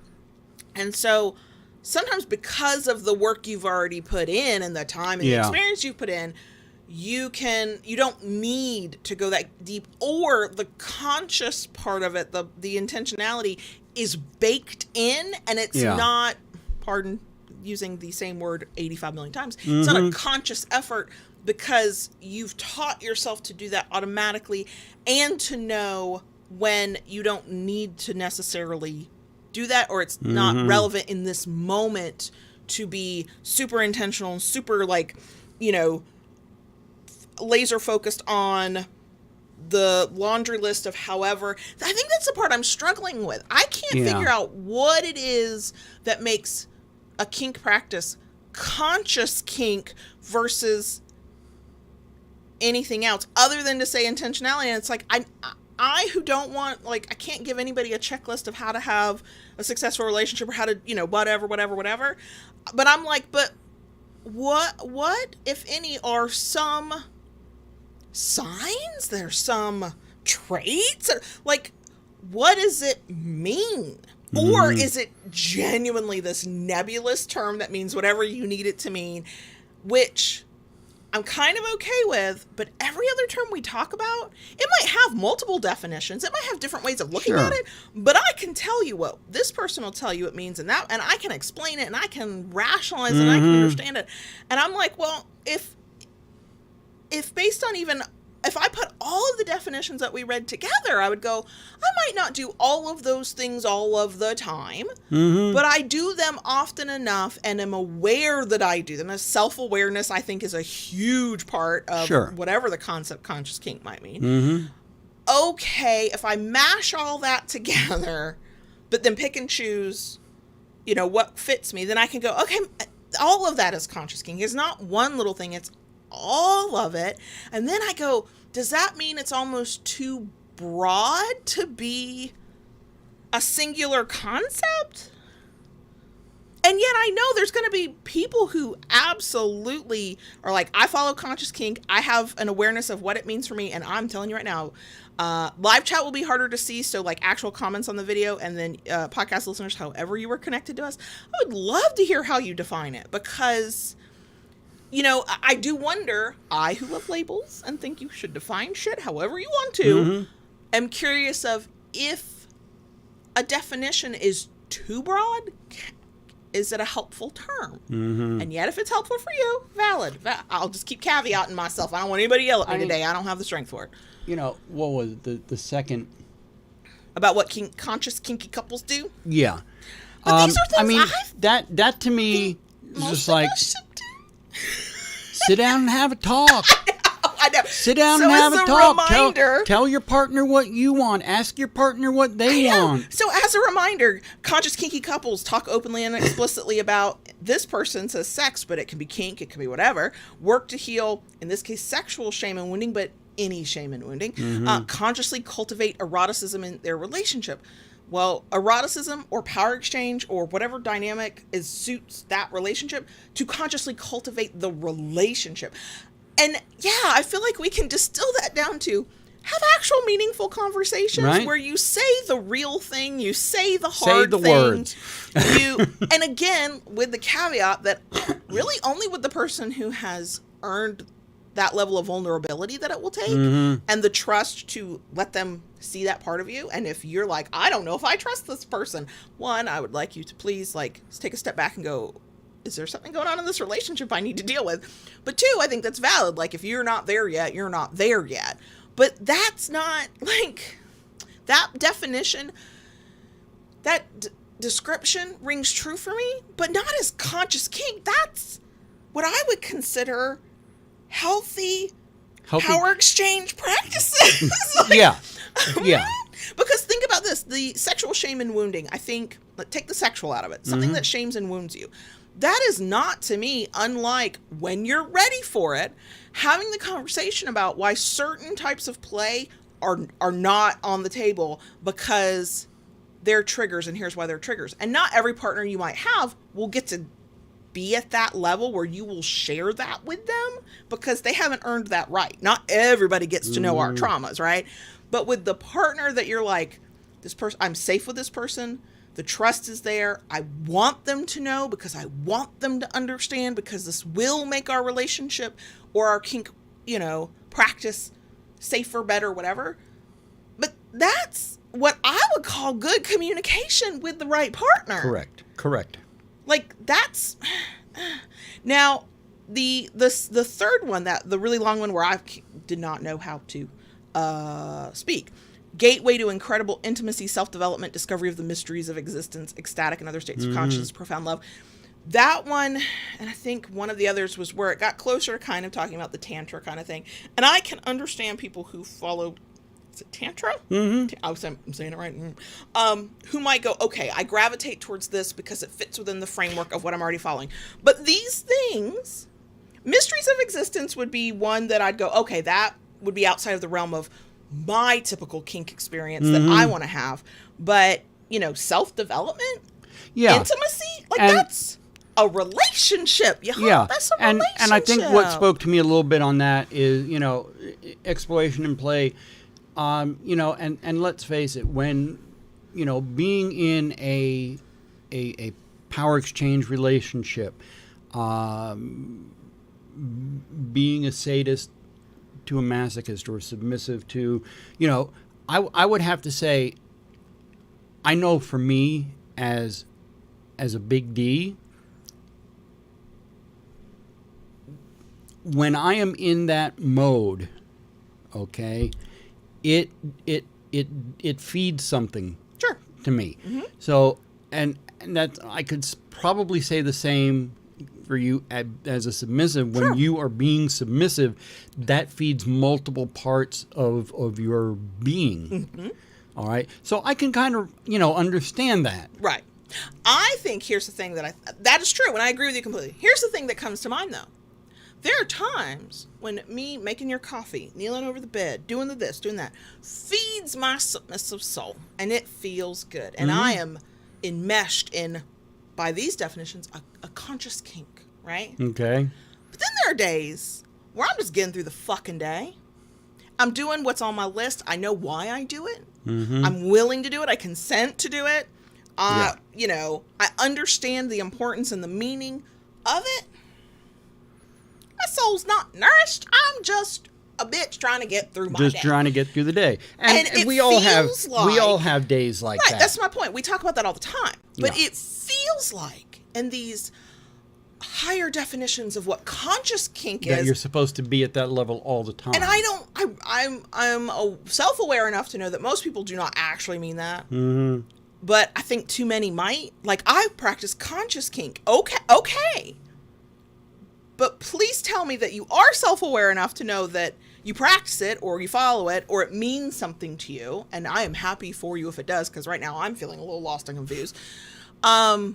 And so sometimes, because of the work you've already put in and the time and the experience you've put in, you don't need to go that deep, or the conscious part of it, the intentionality is baked in, and it's not, pardon using the same word 85 million times, it's not a conscious effort, because you've taught yourself to do that automatically and to know when you don't need to necessarily do that, or it's not relevant in this moment to be super intentional and super laser focused on the laundry list of however. I think that's the part I'm struggling with. I can't figure out what it is that makes a kink practice conscious kink versus anything else other than to say intentionality. And it's like, I who don't want, I can't give anybody a checklist of how to have a successful relationship or how to, whatever. But I'm like, but what, if any, are some signs? There's some traits? What does it mean? Or is it genuinely this nebulous term that means whatever you need it to mean, which I'm kind of okay with, but every other term we talk about, it might have multiple definitions. It might have different ways of looking at it, but I can tell you what this person will tell you it means, and I can explain it, and I can rationalize it, and I can understand it. And I'm like, well, if based on if I put all of the definitions that we read together, I would go, I might not do all of those things all of the time, but I do them often enough and am aware that I do them. Self-awareness, I think, is a huge part of whatever the concept conscious kink might mean. Okay, if I mash all that together, but then pick and choose, what fits me, then I can go, okay, all of that is conscious kink. It's not one little thing, it's all of it. And then I go, does that mean it's almost too broad to be a singular concept? And yet I know there's going to be people who absolutely are like, I follow conscious kink, I have an awareness of what it means for me, and I'm telling you right now, live chat will be harder to see, so actual comments on the video, and then podcast listeners, however you were connected to us, I would love to hear how you define it, because I do wonder, I who love labels and think you should define shit however you want to, am curious of if a definition is too broad? Is it a helpful term? And yet, if it's helpful for you, valid. I'll just keep caveating myself. I don't want anybody to yell at me today. I don't have the strength for it. You know, what was it? The second... About what conscious kinky couples do? Yeah. But these are things that to me is just like, should do. sit down and have a talk. I know. Sit down and have a talk. Tell your partner what you want. Ask your partner what they want. So as a reminder, conscious kinky couples talk openly and explicitly about this person says sex, but it can be kink, it can be whatever. Work to heal, in this case, sexual shame and wounding, but any shame and wounding. Consciously cultivate eroticism in their relationship. Well, eroticism or power exchange or whatever dynamic suits that relationship, to consciously cultivate the relationship. And yeah, I feel like we can distill that down to have actual meaningful conversations where you say the real thing, you say the hard thing. Words. And again, with the caveat that really only with the person who has earned that level of vulnerability that it will take and the trust to let them see that part of you. And if you're like, I don't know if I trust this person, one, I would like you to please like take a step back and go, is there something going on in this relationship I need to deal with? But two, I think that's valid. Like if you're not there yet, you're not there yet. But that's not like that definition, that description rings true for me, but not as conscious kink. That's what I would consider healthy power exchange practices. Yeah. Because think about this, the sexual shame and wounding, I think, take the sexual out of it, something that shames and wounds you. That is not, to me, unlike when you're ready for it, having the conversation about why certain types of play are not on the table because they're triggers, and here's why they're triggers. And not every partner you might have will get to be at that level where you will share that with them because they haven't earned that right. Not everybody gets to know our traumas, right? But with the partner that you're like, this person, I'm safe with this person. The trust is there. I want them to know because I want them to understand because this will make our relationship or our kink, practice safer, better, whatever. But that's what I would call good communication with the right partner. Correct. Like that's now the third one, that the really long one where I did not know how to speak. Gateway to incredible intimacy, self-development, discovery of the mysteries of existence, ecstatic and other states of consciousness, profound love. That one, and I think one of the others was where it got closer to kind of talking about the tantra kind of thing. And I can understand people who follow, is it tantra? I'm saying it right. Who might go, okay, I gravitate towards this because it fits within the framework of what I'm already following. But these things, mysteries of existence would be one that I'd go, okay, that would be outside of the realm of my typical kink experience that I want to have. But, self-development, intimacy, that's a relationship. That's a relationship. And I think what spoke to me a little bit on that is, exploration and play. And let's face it, when, being in a power exchange relationship, being a sadist to a masochist or submissive to, I would have to say, I know for me as a big D, when I am in that mode, okay, it feeds something to me. So, and that I could probably say the same for you as a submissive. When you are being submissive, that feeds multiple parts of your being. All right. So I can kind of, understand that. Right. I think here's the thing that is true, and I agree with you completely. Here's the thing that comes to mind, though. There are times when me making your coffee, kneeling over the bed, doing this, doing that, feeds my submissive soul, and it feels good. And I am enmeshed in, by these definitions, a conscious kink, right? Okay. But then there are days where I'm just getting through the fucking day. I'm doing what's on my list. I know why I do it. I'm willing to do it. I consent to do it. I understand the importance and the meaning of it. My soul's not nourished. I'm just a bitch trying to get through my day. Just trying to get through the day. And it we all feels have days like that. Right, that's my point. We talk about that all the time. But Yeah. it feels like, in these higher definitions of what conscious kink That is, you're supposed to be at that level all the time. and I'm self-aware enough to know that most people do not actually mean that. Mm-hmm. But I think too many might. Like, I practice conscious kink. Okay. But please tell me that you are self-aware enough to know that you practice it, or you follow it, or it means something to you. And I am happy for you if it does, because right now I'm feeling a little lost and confused. But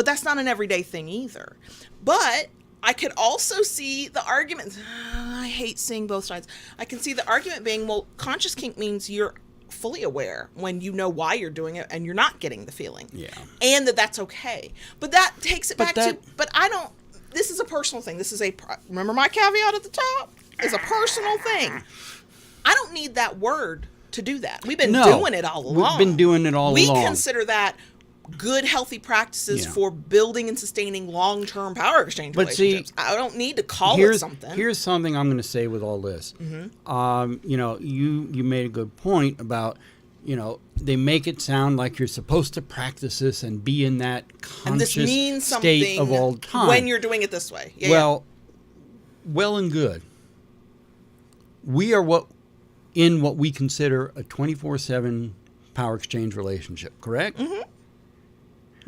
that's not an everyday thing either. But I could also see the argument. I hate seeing both sides. I can see the argument being, well, conscious kink means you're fully aware when you know why you're doing it and you're not getting the feeling. Yeah. And that's okay. But that takes it back to, but I don't, this is a personal thing. This is remember my caveat at the top? It's a personal thing. I don't need that word to do that. We've been doing it all along. We've been doing it all along. We consider that good, healthy practices for building and sustaining long-term power exchange relationships. I don't need to call it something. Here's something I'm going to say with all this. Mm-hmm. You made a good point about, they make it sound like you're supposed to practice this and be in that conscious state of all time when you're doing it this way. Well and good. We are what we consider a 24/7 power exchange relationship, correct? Mm-hmm.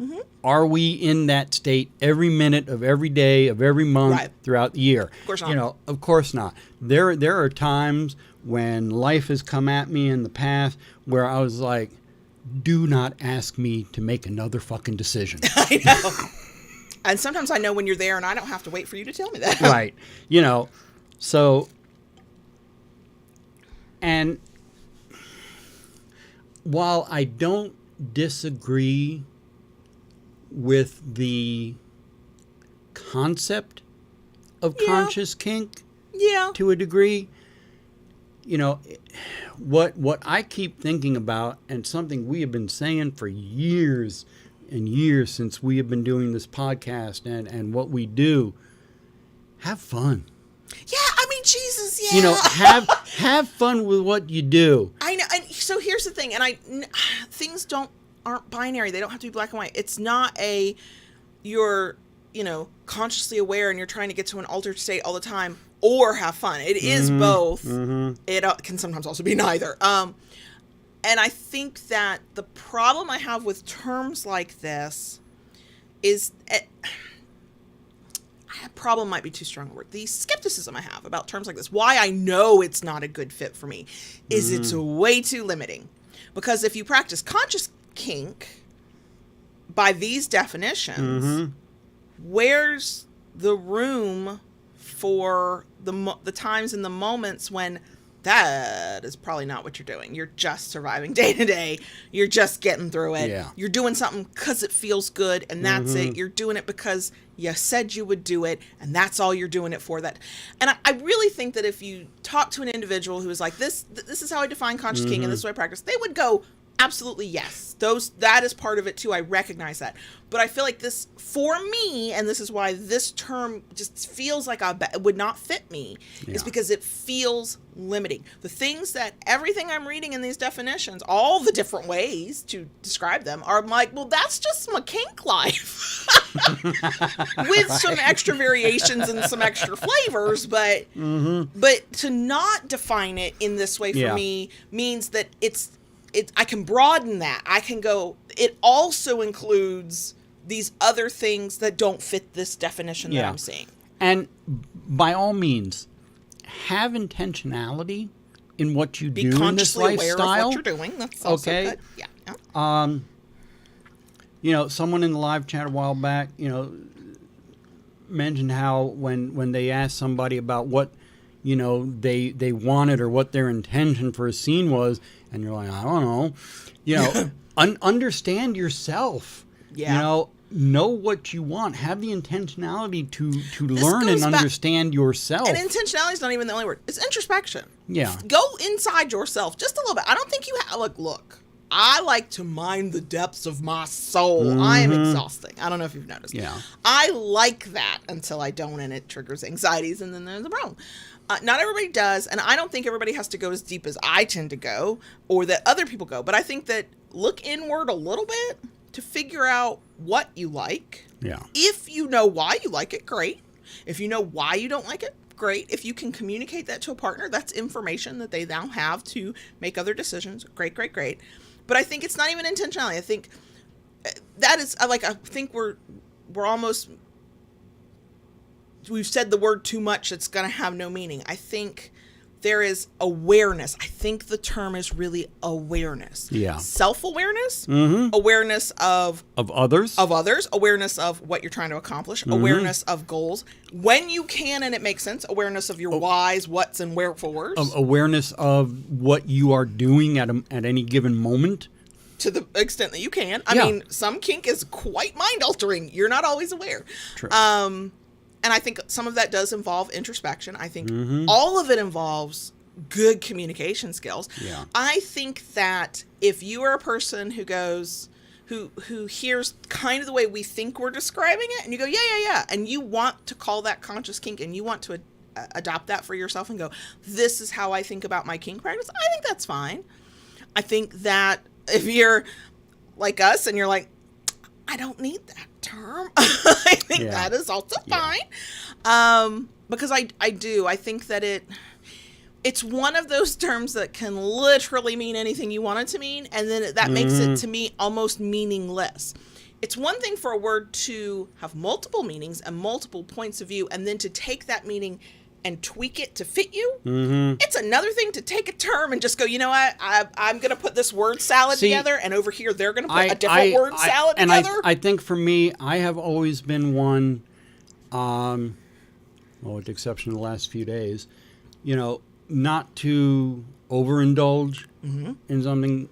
Mm-hmm. Are we in that state every minute of every day of every month throughout the year? Of course not. Of course not. There are times when life has come at me in the past where I was like, do not ask me to make another fucking decision. I know. And sometimes I know when you're there and I don't have to wait for you to tell me that. Right. So, and while I don't disagree with the concept of conscious kink to a degree, what I keep thinking about, and something we have been saying for years and years since we have been doing this podcast and what we do, have fun. Yeah, I mean, Jesus, yeah. Have fun with what you do. I know, and so here's the thing, and things aren't binary. They don't have to be black and white. It's not you're consciously aware and you're trying to get to an altered state all the time, or have fun. It is both. Mm-hmm. It can sometimes also be neither. And I think that the problem I have with terms like this is, problem might be too strong a word. The skepticism I have about terms like this, why I know it's not a good fit for me, is it's way too limiting. Because if you practice conscious kink by these definitions, where's the room for the times and the moments when that is probably not what you're doing? You're just surviving day to day. You're just getting through it. Yeah. You're doing something because it feels good, and that's it. You're doing it because you said you would do it, and that's all you're doing it for. That, and I really think that if you talk to an individual who is like, this is how I define conscious kink, and this is what I practice, they would go, absolutely yes. That is part of it too. I recognize that. But I feel like this, for me, and this is why this term just feels like it would not fit me, is because it feels limiting. Everything I'm reading in these definitions, all the different ways to describe them, are like, well, that's just my kink life. With some extra variations and some extra flavors, but to not define it in this way for me means that I can broaden that. I can go, it also includes these other things that don't fit this definition that I'm seeing. And by all means, have intentionality in what you do in this lifestyle. Be consciously aware of what you're doing. That's also good. Yeah. Someone in the live chat a while back, mentioned how when they asked somebody about what, they wanted or what their intention for a scene was, and you're like, I don't know, understand yourself. Yeah. Know what you want. Have the intentionality to learn and understand yourself. And intentionality is not even the only word. It's introspection. Yeah. Go inside yourself just a little bit. I don't think you have, look, I like to mine the depths of my soul. I am exhausting. I don't know if you've noticed. Yeah. I like that until I don't, and it triggers anxieties, and then there's a problem. Not everybody does, and I don't think everybody has to go as deep as I tend to go or that other people go. But I think that look inward a little bit to figure out what you like. Yeah. If you know why you like it, great. If you know why you don't like it, great. If you can communicate that to a partner, that's information that they now have to make other decisions. Great, great, great. But I think it's not even intentionality. I think that is, I think we're almost, we've said the word too much. It's going to have no meaning. I think there is awareness. I think the term is really awareness. Yeah. Self-awareness, Mm-hmm. awareness of others, awareness of what you're trying to accomplish, awareness of goals. When you can and it makes sense, awareness of your whys, whats, and wherefores. Awareness of what you are doing at any given moment. To the extent that you can. I mean, some kink is quite mind-altering. You're not always aware. True. And I think some of that does involve introspection. I think all of it involves good communication skills. Yeah. I think that if you are a person who goes, who hears kind of the way we think we're describing it, and you go, yeah, and you want to call that conscious kink, and you want to adopt that for yourself and go, this is how I think about my kink practice, I think that's fine. I think that if you're like us and you're like, I don't need that term, I think that is also fine. Because I do. I think that it's one of those terms that can literally mean anything you want it to mean, and then that makes it, to me, almost meaningless. It's one thing for a word to have multiple meanings and multiple points of view, and then to take that meaning and tweak it to fit you. It's another thing to take a term and just go, you know what, I'm going to put this word salad together, and over here they're going to put a different word salad together. And I think for me, I have always been one, with the exception of the last few days, not to overindulge in something,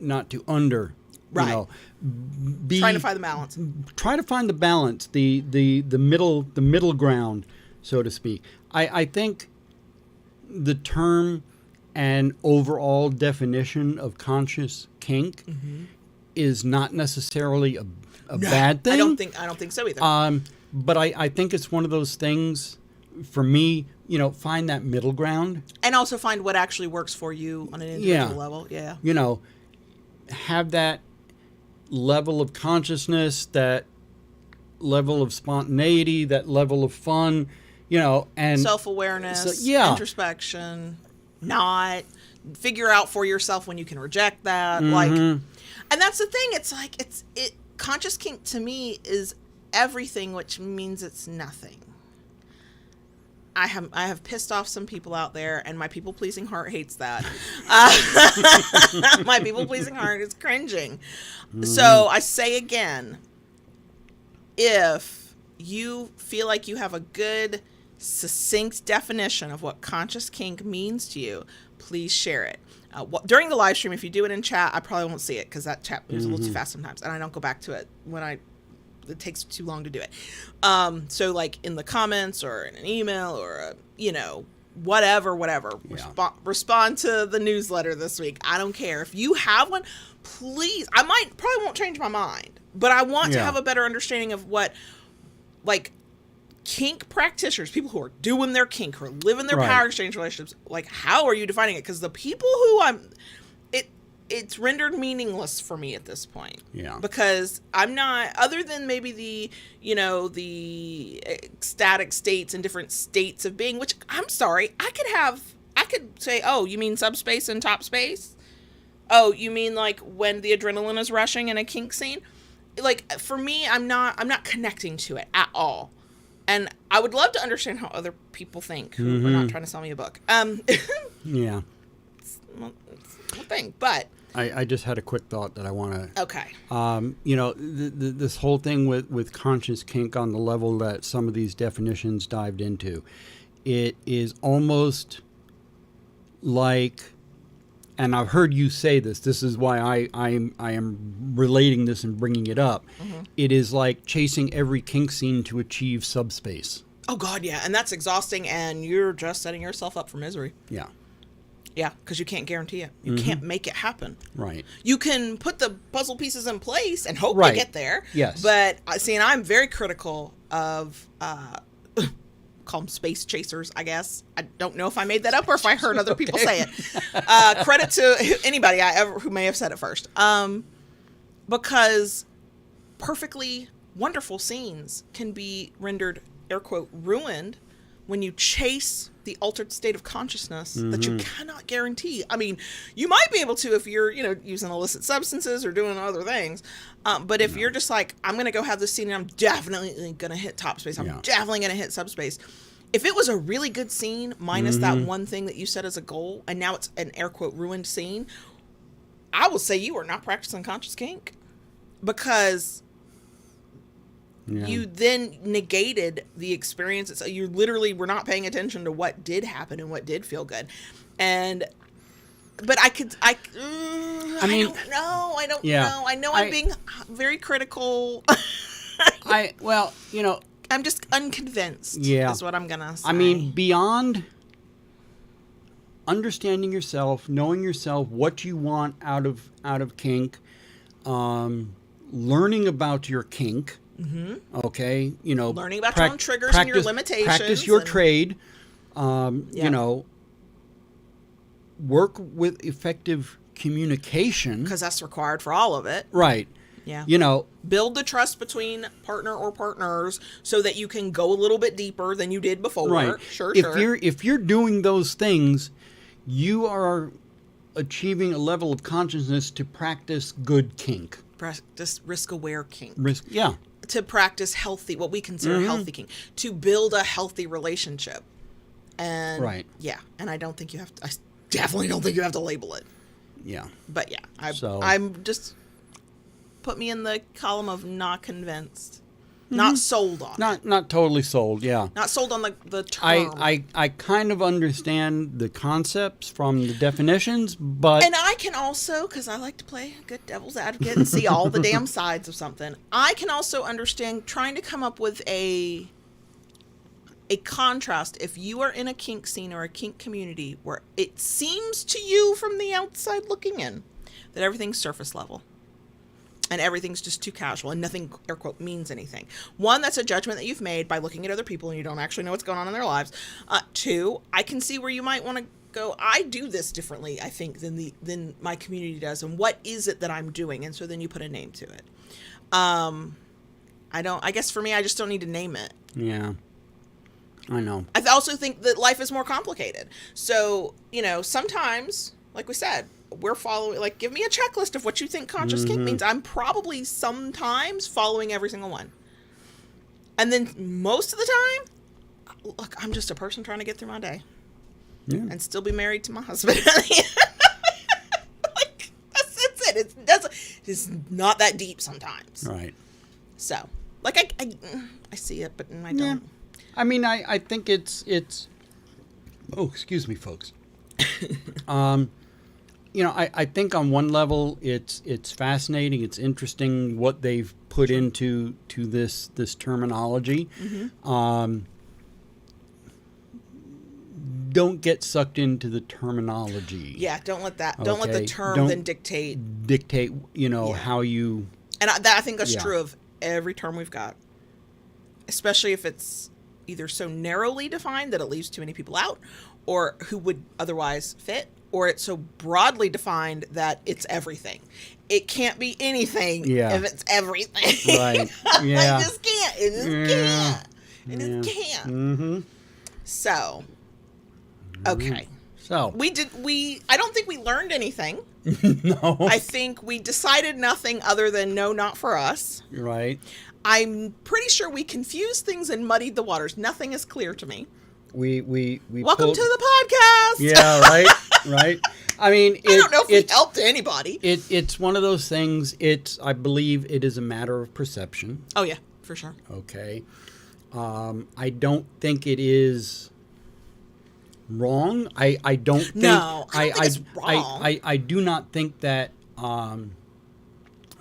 not to under. Right. Trying to find the balance. Try to find the balance, the middle ground, so to speak. I think the term and overall definition of conscious kink is not necessarily a bad thing. I don't think so either. But I think it's one of those things, for me, find that middle ground. And also find what actually works for you on an individual level. Yeah. Have that level of consciousness, that level of spontaneity, that level of fun, and self-awareness, introspection, not figure out for yourself when you can reject that. And that's the thing. It's like, conscious kink to me is everything, which means it's nothing. I have pissed off some people out there, and my people-pleasing heart hates that. My people-pleasing heart is cringing. So I say again, if you feel like you have a good, succinct definition of what conscious kink means to you, please share it. During the live stream, if you do it in chat, I probably won't see it because that chat moves a little too fast sometimes, and I don't go back to it it takes too long to do it. So like in the comments or in an email or whatever. Respond to the newsletter this week. I don't care. If you have one, please. Probably won't change my mind, but I want to have a better understanding of what, like, kink practitioners, people who are doing their kink, who are living their power exchange relationships, like, how are you defining it? Because the people who it's rendered meaningless for me at this point. Yeah. Because I'm not, other than maybe the ecstatic states and different states of being, which, I'm sorry, I could say, oh, you mean subspace and top space? Oh, you mean like when the adrenaline is rushing in a kink scene? Like, for me, I'm not connecting to it at all. And I would love to understand how other people think who are not trying to sell me a book. Yeah. It's a thing, but I just had a quick thought that I want to. Okay. This whole thing with conscious kink on the level that some of these definitions dived into, it is almost like, and I've heard you say this. This is why I am relating this and bringing it up. It is like chasing every kink scene to achieve subspace. Oh God, yeah, and that's exhausting, and you're just setting yourself up for misery. Yeah. Yeah, because you can't guarantee it. You can't make it happen. Right. You can put the puzzle pieces in place and hope you get there. Yes. But, see, and I'm very critical of call them space chasers, I guess. I don't know if I made that up or if I heard other people say it. Credit to anybody who may have said it first. Because perfectly wonderful scenes can be rendered, air quote, ruined when you chase the altered state of consciousness that you cannot guarantee. I mean, you might be able to if you're, using illicit substances or doing other things. But if you're just like, I'm going to go have this scene and I'm definitely going to hit top space. I'm definitely going to hit subspace. If it was a really good scene, minus that one thing that you set as a goal, and now it's an air quote ruined scene, I will say you are not practicing conscious kink, because you then negated the experience. So you literally were not paying attention to what did happen and what did feel good. But I don't know. I know I'm being very critical. I'm just unconvinced. Yeah. Is what I'm going to say. I mean, beyond understanding yourself, knowing yourself, what you want out of kink, learning about your kink, okay, learning about your own triggers and your limitations. Practice your trade, work with effective communication. Because that's required for all of it. Right. Yeah. Build the trust between partner or partners so that you can go a little bit deeper than you did before. Right. Sure. If you're doing those things, you are achieving a level of consciousness to practice good kink. Practice risk-aware kink. To practice healthy, what we consider healthy kink. To build a healthy relationship. And yeah, and I definitely don't think you have to label it. Yeah. But yeah, I'm just, put me in the column of not convinced. Not sold on it. Not totally sold, yeah. Not sold on the term. I kind of understand the concepts from the definitions, but... And I can also, because I like to play good devil's advocate and see all the damn sides of something, I can also understand trying to come up with a contrast. If you are in a kink scene or a kink community where it seems to you from the outside looking in that everything's surface level. And everything's just too casual and nothing, air quote, means anything. One, that's a judgment that you've made by looking at other people and you don't actually know what's going on in their lives. Two, I can see where you might want to go, I do this differently, I think, than my community does. And what is it that I'm doing? And so then you put a name to it. I guess for me, I just don't need to name it. Yeah. I know. I also think that life is more complicated. So, sometimes, like we said, we're following, like, give me a checklist of what you think conscious kink means. I'm probably sometimes following every single one. And then most of the time, look, I'm just a person trying to get through my day. Yeah. And still be married to my husband. Like, that's it. It's not that deep sometimes. Right. So, like, I see it, but I don't. Yeah. I mean, I think it's... Oh, excuse me, folks. I think on one level it's fascinating. It's interesting what they've put into this terminology. Don't get sucked into the terminology. Yeah, don't let the term then dictate. How you. And I think that's true of every term we've got, especially if it's either so narrowly defined that it leaves too many people out, or who would otherwise fit. Or it's so broadly defined that it's everything. It can't be anything if it's everything. Right. Yeah. I just can't. It just can't. Mm-hmm. So, okay. So I don't think we learned anything. No. I think we decided nothing other than no, not for us. Right. I'm pretty sure we confused things and muddied the waters. Nothing is clear to me. We welcome to the podcast. Yeah, right. I mean, I don't know if we helped anybody. It's one of those things. I believe it is a matter of perception. Oh yeah, for sure. Okay, I don't think it is wrong. I don't think. No, I don't think it's wrong. I do not think that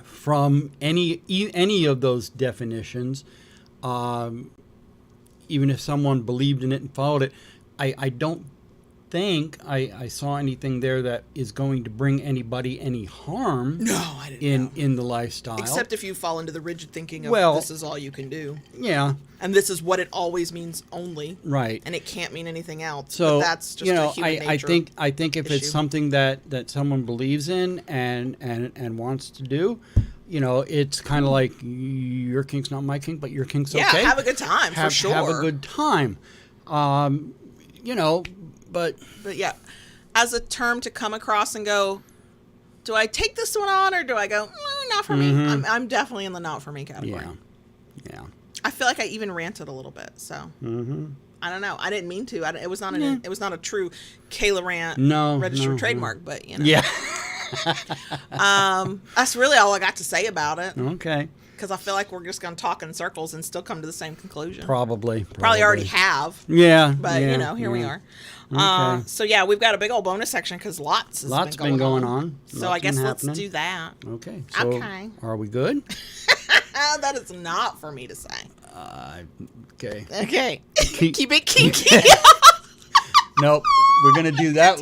from any of those definitions. Even if someone believed in it and followed it, I don't think I saw anything there that is going to bring anybody any harm. No, I didn't know. In the lifestyle. Except if you fall into the rigid thinking of this is all you can do. Yeah. And this is what it always means only. Right. And it can't mean anything else. So but that's just a human nature I think if it's something that someone believes in and wants to do, it's kind of like your kink's not my kink, but your kink's okay. Yeah, have a good time, for sure. Have a good time. But yeah, as a term to come across and go, do I take this one on or do I go, not for me? I'm definitely in the not for me category. Yeah. I feel like I even ranted a little bit, so I don't know. I didn't mean to. It was not it was not a true Kayla rant. Registered trademark, but Yeah. That's really all I got to say about it. Okay. Because I feel like we're just going to talk in circles and still come to the same conclusion. Probably already have. Yeah. But, here we are. Okay. So, yeah, we've got a big old bonus section because lots has been going on. So, I guess let's do that. Okay. So okay. Are we good? That is not for me to say. Okay. Okay. Keep it kinky. Nope. We're going to do that.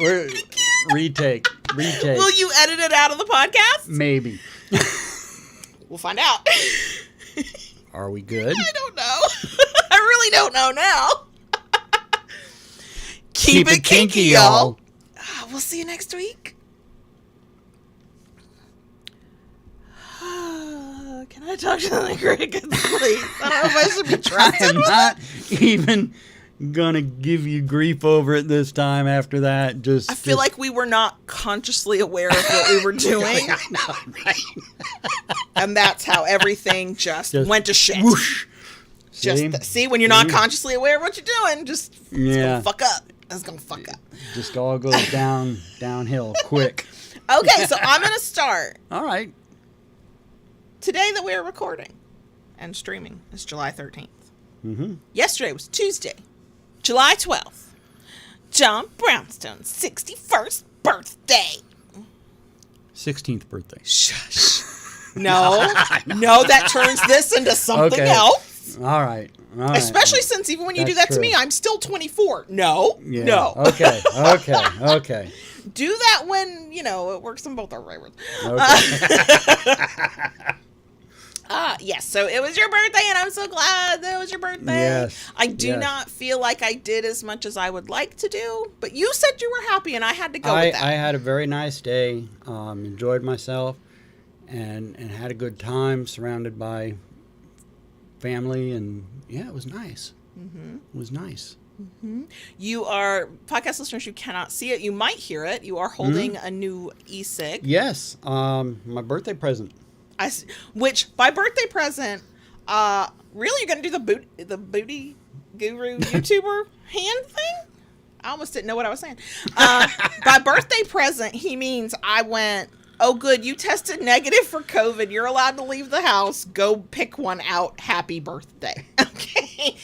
Retake. Will you edit it out of the podcast? Maybe. We'll find out. Are we good? I don't know. I really don't know now. Keep it kinky, y'all. We'll see you next week. Can I talk to the crickets, please? I don't know if I should be trusted. I'm not even gonna give you grief over it this time. After that, I feel like we were not consciously aware of what we were doing. I know, right? And that's how everything just went to shit. Whoosh. See, when you're not consciously aware of what you're doing, it's gonna fuck up. It's gonna fuck up. Just all goes downhill quick. Okay, so I'm gonna start. All right. Today that we are recording and streaming is July 13th. Mm-hmm. Yesterday was Tuesday, July 12th. John Brownstone's 61st birthday. 16th birthday. Shush. No, that turns this into something else. All right. Especially since even when you do that to me, I'm still 24. No. Okay. Do that when, it works in both our favors. Okay. Yes, so it was your birthday, and I'm so glad that it was your birthday. Yes. I do not feel like I did as much as I would like to do, but you said you were happy, and I had to go with that. I had a very nice day, enjoyed myself, and had a good time surrounded by family, and it was nice. Mm-hmm. It was nice. Mm-hmm. You are, podcast listeners, you cannot see it. You might hear it. You are holding a new e-cig. Yes, my birthday present. Which, by birthday present, really you're going to do the booty guru YouTuber hand thing? I almost didn't know what I was saying. By birthday present, he means I went, oh good, you tested negative for COVID. You're allowed to leave the house. Go pick one out. Happy birthday. Okay.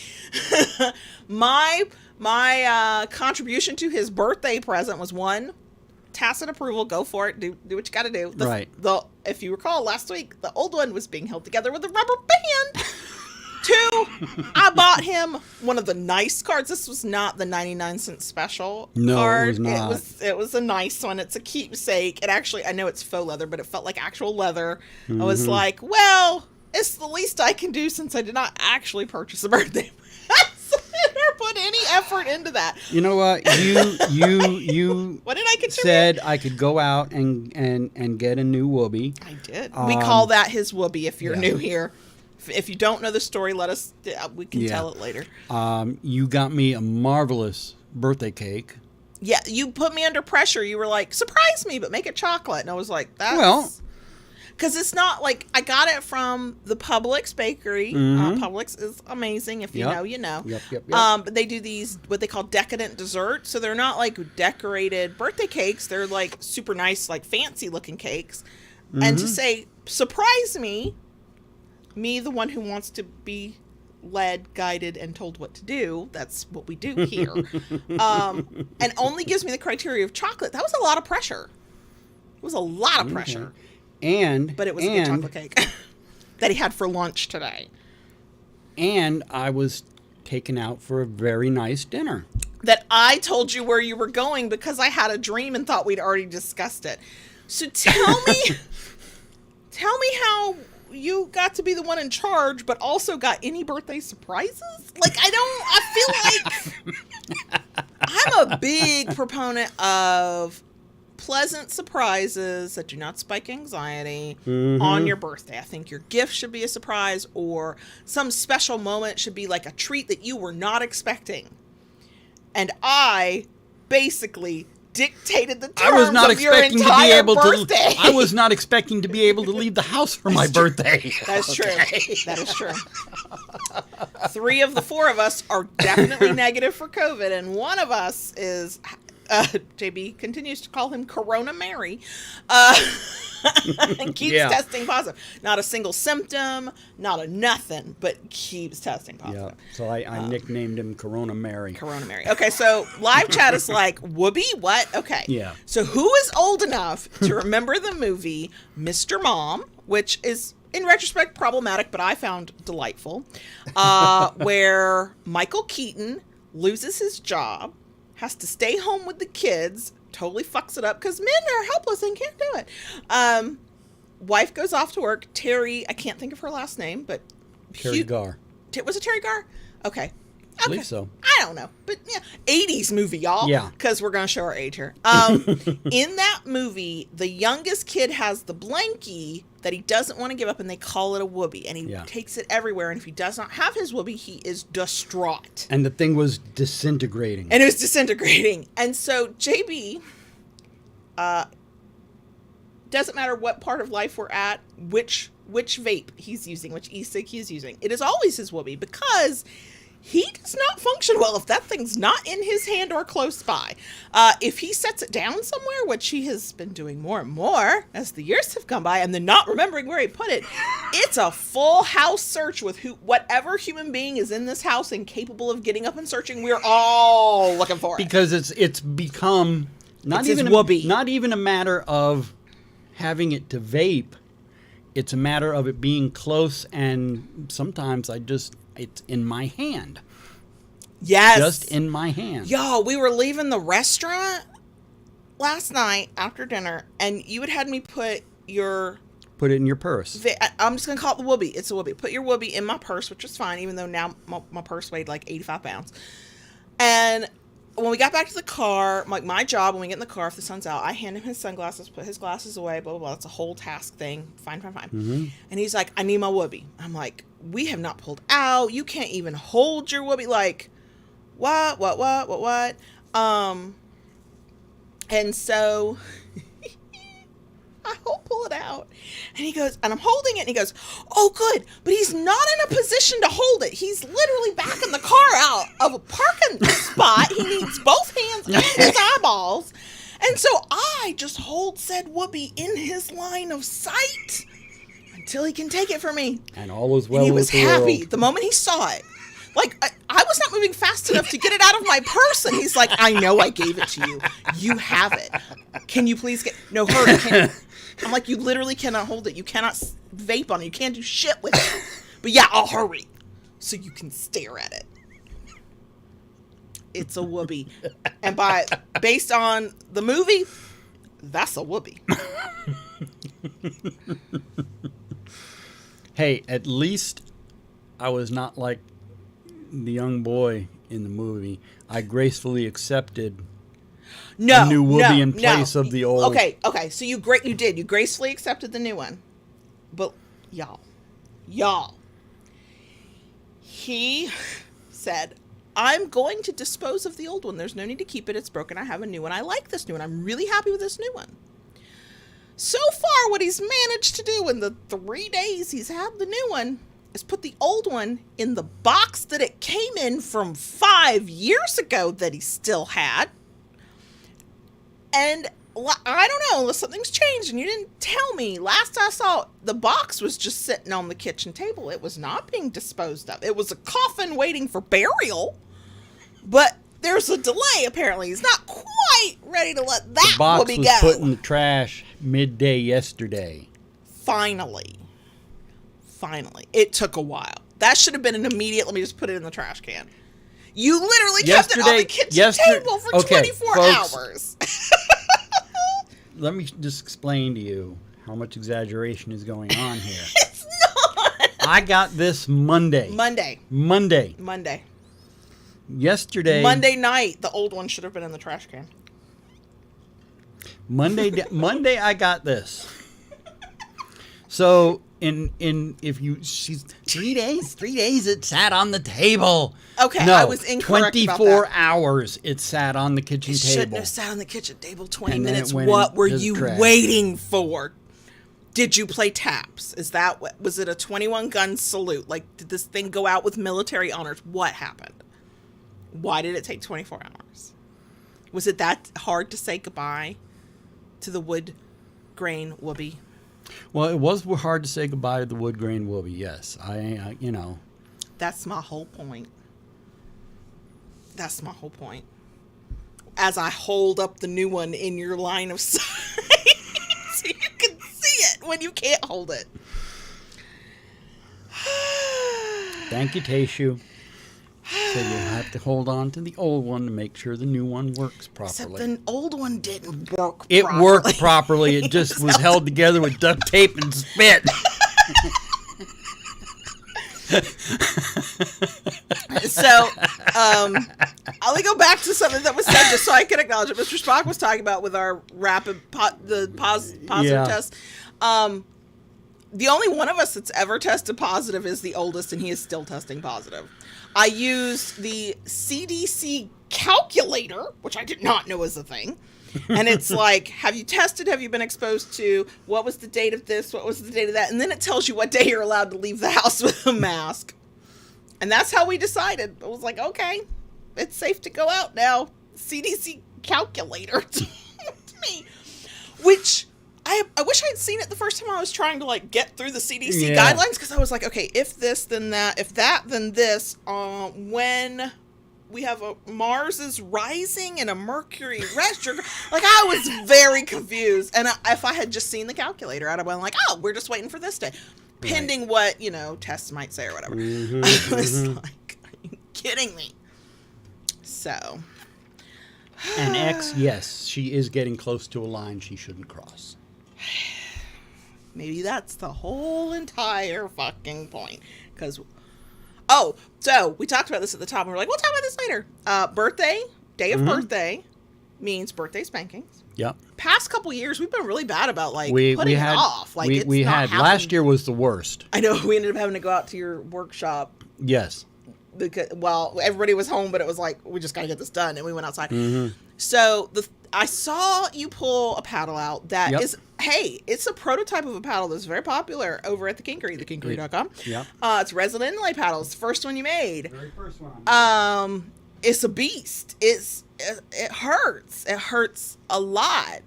My contribution to his birthday present was one, tacit approval. Go for it. Do what you got to do. Right. If you recall last week, the old one was being held together with a rubber band. Two, I bought him one of the nice cards. This was not the 99-cent special card. It was not. It was a nice one. It's a keepsake. It actually, I know it's faux leather, but it felt like actual leather. I was like, well, it's the least I can do since I did not actually purchase a birthday present or put any effort into that. You know what? You what did I contribute? Said I could go out and get a new whoopee. I did. We call that his whoopee if you're new here. If you don't know the story, we can tell it later. You got me a marvelous birthday cake. Yeah, you put me under pressure. You were like, surprise me, but make it chocolate. And I was like, that's... Well... Because it's not like, I got it from the Publix bakery. Publix is amazing. If you know, you know. Yep. But they do these, what they call decadent desserts. So they're not like decorated birthday cakes. They're like super nice, like fancy looking cakes. And to say, surprise me, the one who wants to be led, guided, and told what to do. That's what we do here. And only gives me the criteria of chocolate. That was a lot of pressure. It was a lot of pressure. But it was a good chocolate cake that he had for lunch today. And I was taken out for a very nice dinner. that I told you where you were going because I had a dream and thought we'd already discussed it. So tell me how you got to be the one in charge, but also got any birthday surprises? Like, I feel like I'm a big proponent of pleasant surprises that do not spike anxiety on your birthday. I think your gift should be a surprise, or some special moment should be like a treat that you were not expecting. And I basically dictated the terms of your entire birthday. I was not expecting to be able to leave the house for my birthday. That's true. That is true. 3 of the 4 of us are definitely negative for COVID, and one of us is, JB continues to call him Corona Mary, and keeps testing positive. Not a single symptom, not a nothing, but keeps testing positive. Yeah. So I nicknamed him Corona Mary. Corona Mary. Okay, so live chat is like, whoopee, what? Okay. Yeah. So who is old enough to remember the movie Mr. Mom, which is, in retrospect, problematic, but I found delightful, where Michael Keaton loses his job, has to stay home with the kids, totally fucks it up because men are helpless and can't do it. Wife goes off to work. Terry, I can't think of her last name, but Terry Garr. Was it Terry Garr? Okay. I believe so. I don't know. But yeah, 80s movie, y'all. Yeah. Because we're going to show our age here. In that movie, the youngest kid has the blankie that he doesn't want to give up, and they call it a whoopee. And he takes it everywhere. And if he does not have his whoopee, he is distraught. And the thing was disintegrating. And it was disintegrating. And so JB, doesn't matter what part of life we're at, which vape he's using, which e-cig he's using, it is always his whoopee, because he does not function well if that thing's not in his hand or close by. If he sets it down somewhere, which he has been doing more and more as the years have gone by, and then not remembering where he put it, it's a full house search with whatever human being is in this house and capable of getting up and searching. We're all looking for it. Because it's become not even a matter of having it to vape. It's a matter of it being close, and sometimes it's in my hand. Yes. Just in my hand. Y'all, we were leaving the restaurant last night after dinner, and you had me put it in your purse. I'm just going to call it the whoopee. It's a whoopee. Put your whoopee in my purse, which is fine, even though now my purse weighed like 85 pounds. And when we got back to the car, like my job, when we get in the car, if the sun's out, I hand him his sunglasses, put his glasses away, blah, blah, blah. It's a whole task thing. Fine. Mm-hmm. And he's like, I need my whoopee. I'm like, we have not pulled out. You can't even hold your whoopee. Like, what? And so I won't pull it out. And he goes, and I'm holding it, and he goes, oh, good. But he's not in a position to hold it. He's literally backing the car out of a parking spot. He needs both hands and his eyeballs. And so I just hold said whoopee in his line of sight until he can take it from me. And all was well. And he was happy world. the moment he saw it. Like, I was not moving fast enough to get it out of my purse. And he's like, I know I gave it to you. You have it. Can you please hurry. I'm like, you literally cannot hold it. You cannot vape on it. You can't do shit with it. But yeah, I'll hurry so you can stare at it. It's a whoopee. And based on the movie, that's a whoopee. Hey, at least I was not like the young boy in the movie. I gracefully accepted a new whoopee in place of the old. Okay. So you did. You gracefully accepted the new one. But y'all, he said, I'm going to dispose of the old one. There's no need to keep it. It's broken. I have a new one. I like this new one. I'm really happy with this new one. So far, what he's managed to do in the 3 days he's had the new one is put the old one in the box that it came in from 5 years ago that he still had. And I don't know, unless something's changed and you didn't tell me. Last I saw, the box was just sitting on the kitchen table. It was not being disposed of. It was a coffin waiting for burial. But there's a delay, apparently. He's not quite ready to let that whoopee go. The box was put in the trash midday yesterday. Finally. It took a while. That should have been an immediate, let me just put it in the trash can. You literally kept it on the kitchen table for 24 folks, hours. Let me just explain to you how much exaggeration is going on here. It's not. I got this Monday. Monday. Yesterday. Monday night, the old one should have been in the trash can. Monday I got this. So she's 3 days it sat on the table. Okay, no, I was incorrect 24 about that. hours it sat on the kitchen It table. shouldn't have sat on the kitchen table 20 And then minutes. it went What in were his you trash. waiting for? Did you play taps? Was it a 21 gun salute? Like, did this thing go out with military honors? What happened? Why did it take 24 hours? Was it that hard to say goodbye to the wood grain whoopee? Well, it was hard to say goodbye to the wood grain whoopee. Yes, I That's my whole point. As I hold up the new one in your line of sight, so you can see it when you can't hold it. Thank you, Taishu. So you have to hold on to the old one to make sure the new one works properly. Except the old one didn't work It properly. worked properly. It just was held together with duct tape and spit. So, I'll go back to something that was said just so I can acknowledge it. Mr. Spock was talking about with our rapid positive test. The only one of us that's ever tested positive is the oldest, and he is still testing positive. I used the CDC calculator, which I did not know was a thing. And it's like, have you tested? Have you been exposed to? What was the date of this? What was the date of that? And then it tells you what day you're allowed to leave the house with a mask. And that's how we decided. I was like, okay, it's safe to go out now. CDC calculator told me. Which, I wish I'd seen it the first time I was trying to, like, get through the CDC guidelines. Because I was like, okay, if this, then that. If that, then this. When we have a Mars is rising and a Mercury retrograde. Like, I was very confused. And if I had just seen the calculator, I'd have been like, oh, we're just waiting for this day. Pending what, tests might say or whatever. I was like, are you kidding me? So. And X, yes, she is getting close to a line she shouldn't cross. Maybe that's the whole entire fucking point. Because, so we talked about this at the top. And we're like, we'll talk about this later. Birthday, day of birthday means birthday spankings. Yep. Past couple years, we've been really bad about putting it off. Like we had last year was the worst. I know we ended up having to go out to your workshop. Yes. Because everybody was home, but it was like we just got to get this done, and we went outside. So I saw you pull a paddle out that is, hey, it's a prototype of a paddle that's very popular over at the Kinkery, thekinkery.com. Yep. It's resin inlay paddle. It's the first one you made. Very first one. It's a beast. It hurts. It hurts a lot.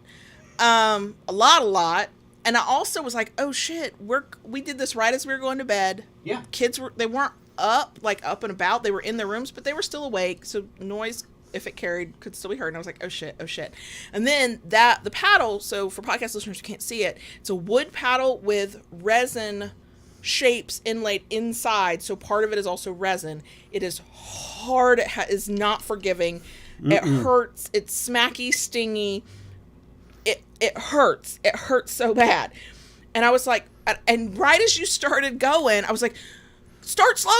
A lot. And I also was like, oh shit, we did this right as we were going to bed. Yeah. Kids weren't up and about. They were in their rooms, but they were still awake. So noise, if it carried, could still be heard. And I was like, oh shit. And then the paddle, so for podcast listeners who can't see it, it's a wood paddle with resin shapes inlaid inside. So part of it is also resin. It is hard. It is not forgiving. It hurts. It's smacky, stingy. It hurts. It hurts so bad. And I was like, and right as you started going, I was like, start slow,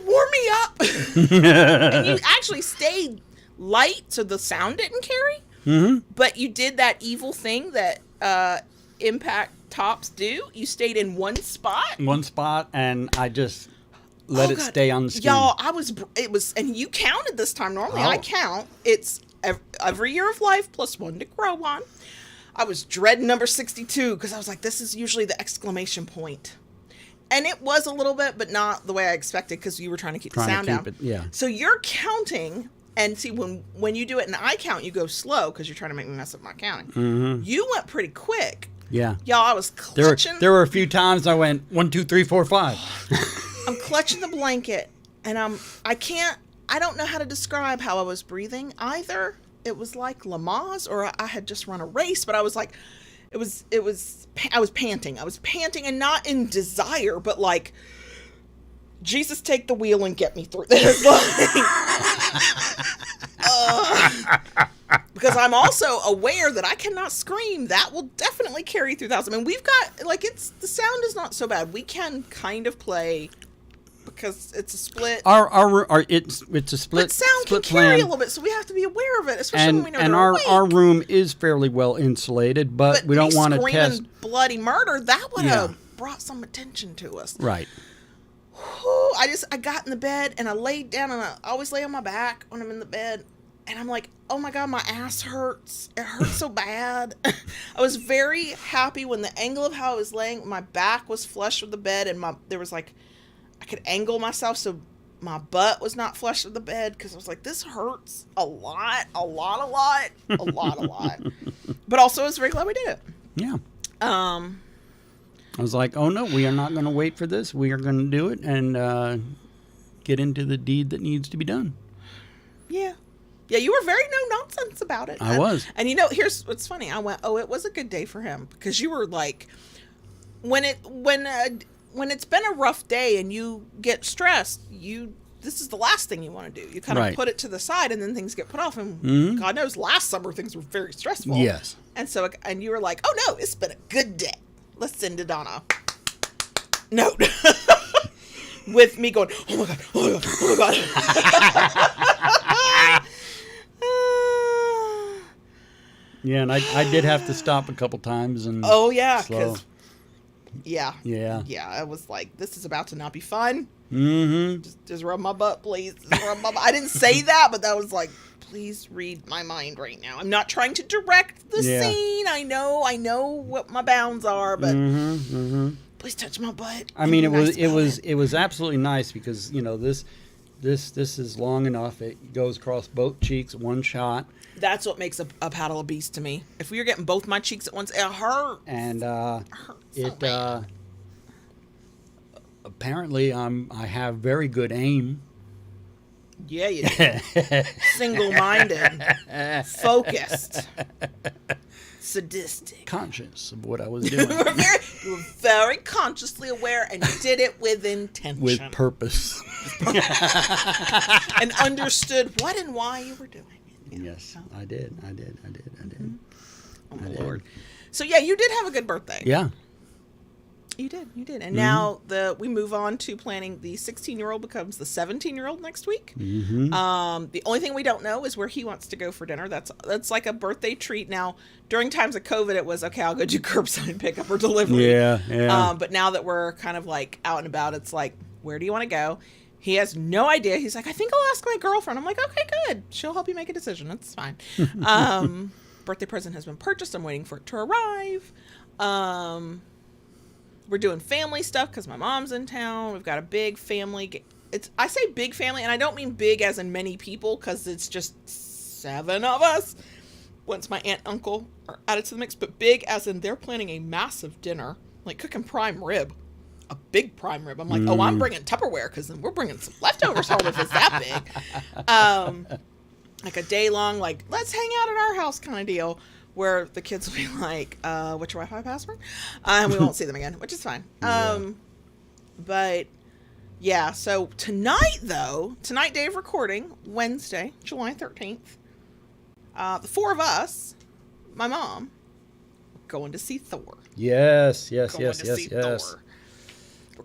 warm me up. And you actually stayed light so the sound didn't carry. But you did that evil thing that impact tops do. You stayed in one spot. And I just let it stay on the skin. Y'all, and you counted this time. Normally I count. It's every year of life plus one to grow on. I was dreading number 62 because I was like, this is usually the exclamation point. And it was a little bit, but not the way I expected because you were trying to keep the sound down. So you're counting, and see, when you do it and I count, you go slow because you're trying to make me mess up my counting. You went pretty quick. Yeah. Y'all, I was clutching. There were a few times I went 1, 2, 3, 4, 5. I'm clutching the blanket, and I don't know how to describe how I was breathing either. It was like Lamaze, or I had just run a race, but I was like, I was panting. I was panting, and not in desire, but like Jesus, take the wheel and get me through this. Because I'm also aware that I cannot scream. That will definitely carry through the house. I mean, we've got, like, the sound is not so bad. We can kind of play because it's a split. It's a split. But sound split can carry plan. a little bit, so we have to be aware of it, especially when we know And they're awake. our room is fairly well insulated, but we don't want to test. Bloody murder, that would have brought some attention to us. Right. Whew, I got in the bed and I laid down, and I always lay on my back when I'm in the bed, and I'm like, oh my God, my ass hurts. It hurts so bad. I was very happy when the angle of how I was laying, my back was flush with the bed, and there was like, I could angle myself so my butt was not flush with the bed, because I was like, this hurts a lot. But also I was very glad we did it. Yeah. I was like, oh no, we are not going to wait for this. We are going to do it and get into the deed that needs to be done. Yeah. Yeah, you were very no-nonsense about it. I was. And here's what's funny. I went, oh, it was a good day for him. Because you were like, when it's been a rough day and you get stressed, this is the last thing you want to do. You kind of put it to the side, and then things get put off. And God knows, last summer things were very stressful. Yes. And so, and you were like, oh no, it's been a good day. Let's send it on a note. With me going, oh my God, oh my God, oh my God. Yeah, and I did have to stop a couple times and oh yeah, slow. Yeah. I was like, this is about to not be fun. Mm-hmm. Just rub my butt, please. Just rub my butt. I didn't say that, but that was like, please read my mind right now. I'm not trying to direct the scene. I know what my bounds are, but please touch my butt. I mean, it was absolutely nice because this is long enough. It goes across both cheeks, one shot. That's what makes a paddle a beast to me. If we were getting both my cheeks at once, it hurts. And it hurts apparently I have very good aim. Yeah, you do. Single-minded, focused, sadistic, conscious of what I was doing. You were very consciously aware, and you did it with intention, with purpose, and understood what and why you were doing it. Yes, I did. Mm-hmm. Oh my Lord! So yeah, you did have a good birthday. Yeah. You did. And now we move on to planning. The 16-year-old becomes the 17-year-old next week. Mm-hmm. The only thing we don't know is where he wants to go for dinner. That's like a birthday treat. Now, during times of COVID, it was, okay, I'll go do curbside pickup or delivery. Yeah. But now that we're kind of like out and about, it's like, where do you want to go? He has no idea. He's like, I think I'll ask my girlfriend. I'm like, okay, good. She'll help you make a decision. That's fine. Birthday present has been purchased. I'm waiting for it to arrive. We're doing family stuff because my mom's in town. We've got a big family. I say big family, and I don't mean big as in many people, because it's just 7 of us. Once my aunt and uncle are added to the mix, but big as in they're planning a massive dinner, like cooking prime rib, a big prime rib. I'm like, oh, I'm bringing Tupperware, because then we're bringing some leftovers home if it's that big. Like a day long, like, let's hang out at our house kind of deal, where the kids will be like, what's your Wi-Fi password? And we won't see them again, which is fine. But yeah, so tonight day of recording, Wednesday, July 13th, the 4 of us, my mom, going to see Thor. Yes. Thor. We're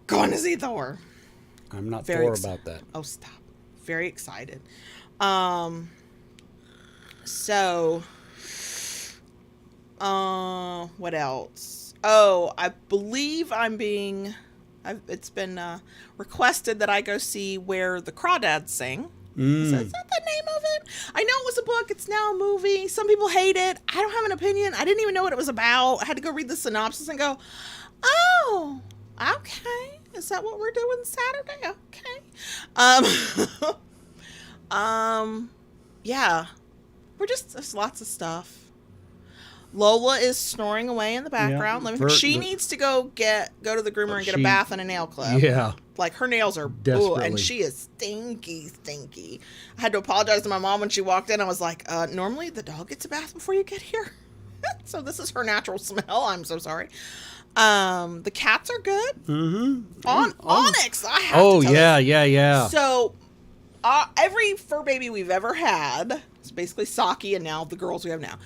going to see Thor. I'm not Thor about that. Oh, stop. Very excited. So, what else? Oh, I believe it's been requested that I go see Where the Crawdads Sing. So is that the name of it? I know it was a book. It's now a movie. Some people hate it. I don't have an opinion. I didn't even know what it was about. I had to go read the synopsis and go, oh, okay. Is that what we're doing Saturday? Okay. Yeah. There's lots of stuff. Lola is snoring away in the background. Yeah, she needs to go to the groomer and get a bath and a nail clip. Yeah. Like, her nails are, and she is stinky. I had to apologize to my mom when she walked in. I was like, normally the dog gets a bath before you get here. so this is her natural smell. I'm so sorry. The cats are good. Mm-hmm. Onyx, I have to tell you. yeah. So, every fur baby we've ever had, it's basically Saki and now the girls we have now,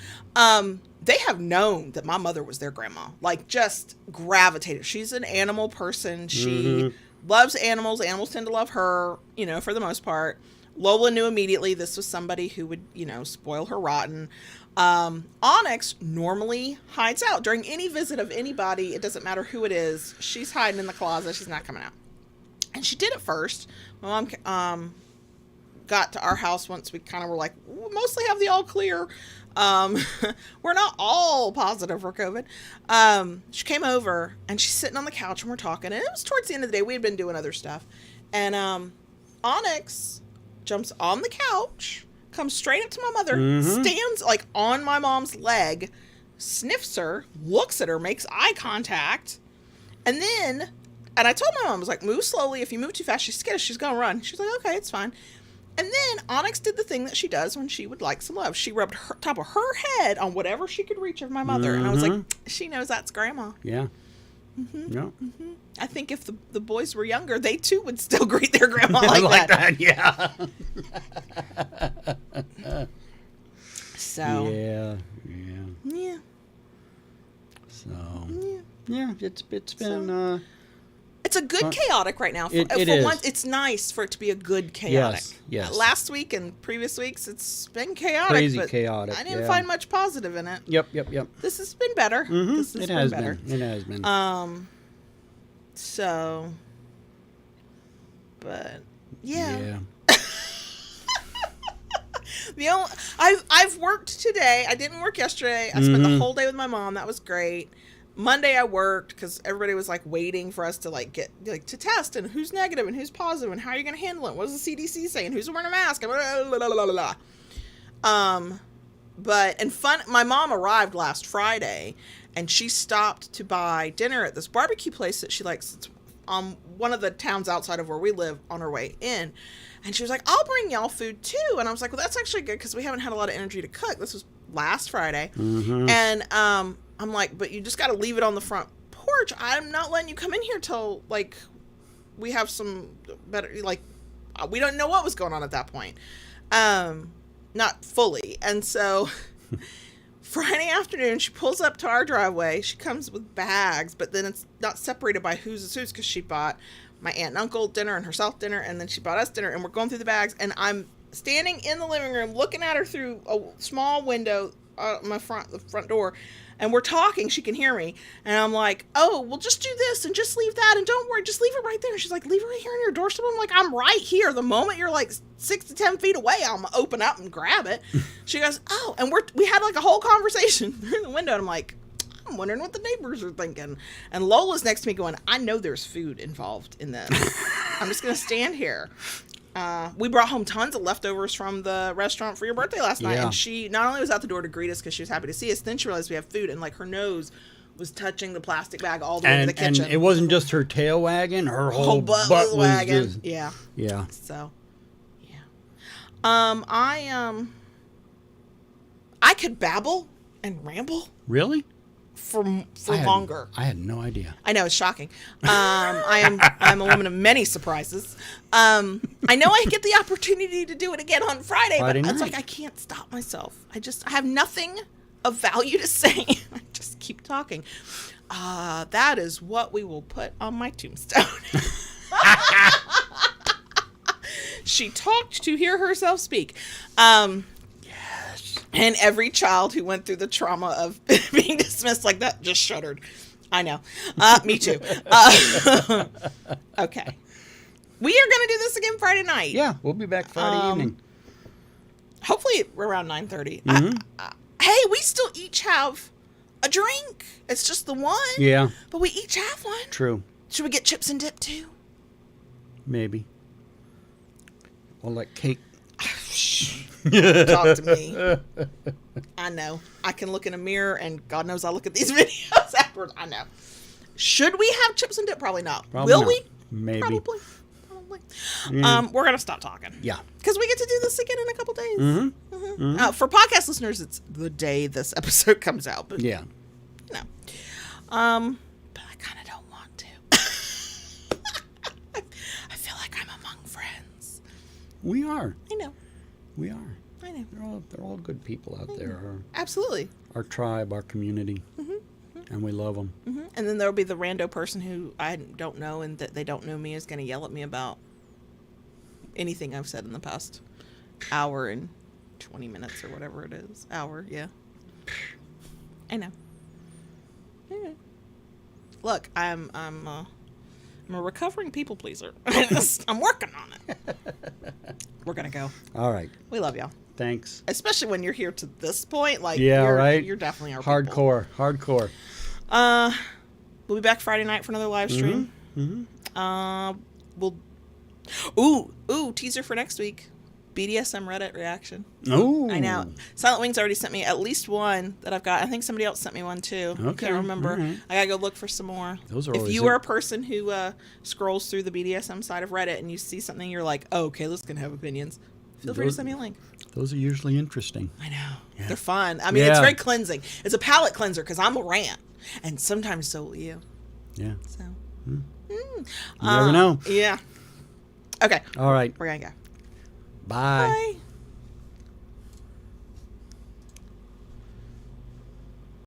they have known that my mother was their grandma. Like, just gravitated. She's an animal person. She loves animals. Animals tend to love her, for the most part. Lola knew immediately this was somebody who would, spoil her rotten. Onyx normally hides out during any visit of anybody. It doesn't matter who it is. She's hiding in the closet. She's not coming out. And she did at first. My mom got to our house once we kind of were like, we mostly have the all clear. We're not all positive for COVID. She came over and she's sitting on the couch and we're talking. And it was towards the end of the day. We had been doing other stuff. And Onyx jumps on the couch, comes straight up to my mother, stands like on my mom's leg, sniffs her, looks at her, makes eye contact. And I told my mom, I was like, move slowly. If you move too fast, she's scared. She's going to run. She's like, okay, it's fine. And then Onyx did the thing that she does when she would like some love. She rubbed her top of her head on whatever she could reach of my mother. And I was like, she knows that's grandma. Yeah. Yeah. I think if the boys were younger, they too would still greet their grandma like that. Yeah. So. Yeah. So. Yeah, it's been. It's a good chaotic right now. It is. Once, it's nice for it to be a good chaotic. Yes. Last week and previous weeks, it's been chaotic. Crazy but chaotic. I didn't find much positive in it. Yep. This has been better. It has been. It has been. So. But yeah. I've worked today. I didn't work yesterday. I spent the whole day with my mom. That was great. Monday I worked because everybody was like waiting for us to get to test and who's negative and who's positive and how are you going to handle it? What does the CDC say? And who's wearing a mask? And blah, blah, blah, blah, blah. My mom arrived last Friday and she stopped to buy dinner at this barbecue place that she likes. It's one of the towns outside of where we live on her way in. And she was like, I'll bring y'all food too. And I was like, well, that's actually good because we haven't had a lot of energy to cook. This was last Friday. And, I'm like, but you just got to leave it on the front porch. I'm not letting you come in here till, we have some better, we don't know what was going on at that point. Not fully. And so Friday afternoon, she pulls up to our driveway. She comes with bags, but then it's not separated by who's because she bought my aunt and uncle dinner and herself dinner, and then she bought us dinner, and we're going through the bags, and I'm standing in the living room looking at her through a small window, the front door, and we're talking. She can hear me, and I'm like, oh, well, just do this and just leave that, and don't worry, just leave it right there. And she's like, leave it right here on your doorstep. I'm like, I'm right here. The moment you're 6 to 10 feet away, I'm gonna open up and grab it. She goes, oh, and we had a whole conversation through the window, and I'm like, I'm wondering what the neighbors are thinking. And Lola's next to me going, I know there's food involved in this. I'm just gonna stand here. We brought home tons of leftovers from the restaurant for your birthday last night. And she not only was out the door to greet us because she was happy to see us, then she realized we have food, and her nose was touching the plastic bag all the way to the kitchen. And it wasn't just her tail wagging, her whole butt was wagging. Just, yeah. So, yeah. I could babble and ramble. Really? For longer. I had no idea. I know, it's shocking. I'm a woman of many surprises. I know I get the opportunity to do it again on Friday but it's I can't stop myself. I have nothing of value to say. I just keep talking. That is what we will put on my tombstone. She talked to hear herself speak. And every child who went through the trauma of being dismissed like that just shuddered. I know. Me too. Okay. We are going to do this again Friday night. Yeah, we'll be back Friday evening. Hopefully around 9:30. Hey, we still each have a drink. It's just the one. Yeah. But we each have one. True. Should we get chips and dip too? Maybe. Or cake. Talk to me. I know. I can look in a mirror, and God knows I look at these videos afterwards. I know. Should we have chips and dip? Probably not. Will we? Maybe. Probably. Probably. Yeah. We're gonna stop talking. Yeah. Because we get to do this again in a couple days. For podcast listeners, it's the day this episode comes out. But Yeah. you know, but I kind of don't want to. I feel like I'm among friends. We are. I know. We are. I know. They're all good people out there. Absolutely. Our tribe, our community, and we love them. And then there'll be the rando person who I don't know and that they don't know me is going to yell at me about anything I've said in the past hour and 20 minutes or whatever it is. Hour, yeah. I know. Yeah. Look, I'm a recovering people pleaser. I'm working on it. We're going to go. All right. We love y'all. Thanks. Especially when you're here to this point. Like, Yeah, right? You're definitely our people. Hardcore. We'll be back Friday night for another live stream. We'll teaser for next week. BDSM Reddit reaction. Oh, I know. Silent Wings already sent me at least one that I've got. I think somebody else sent me one too. Okay, Can't remember. all right. I gotta go look for some more. Those are if always you it. are a person who scrolls through the BDSM side of Reddit and you see something, you're like, oh, Kayla's gonna have opinions. Feel free to send me a link. Those are usually interesting. I know. Yeah. They're fun. I mean, it's very cleansing. It's a palate cleanser because I'm a rant. And sometimes so will you. Yeah. So. You never know. Yeah. Okay. All right. We're going to go. Bye. Bye.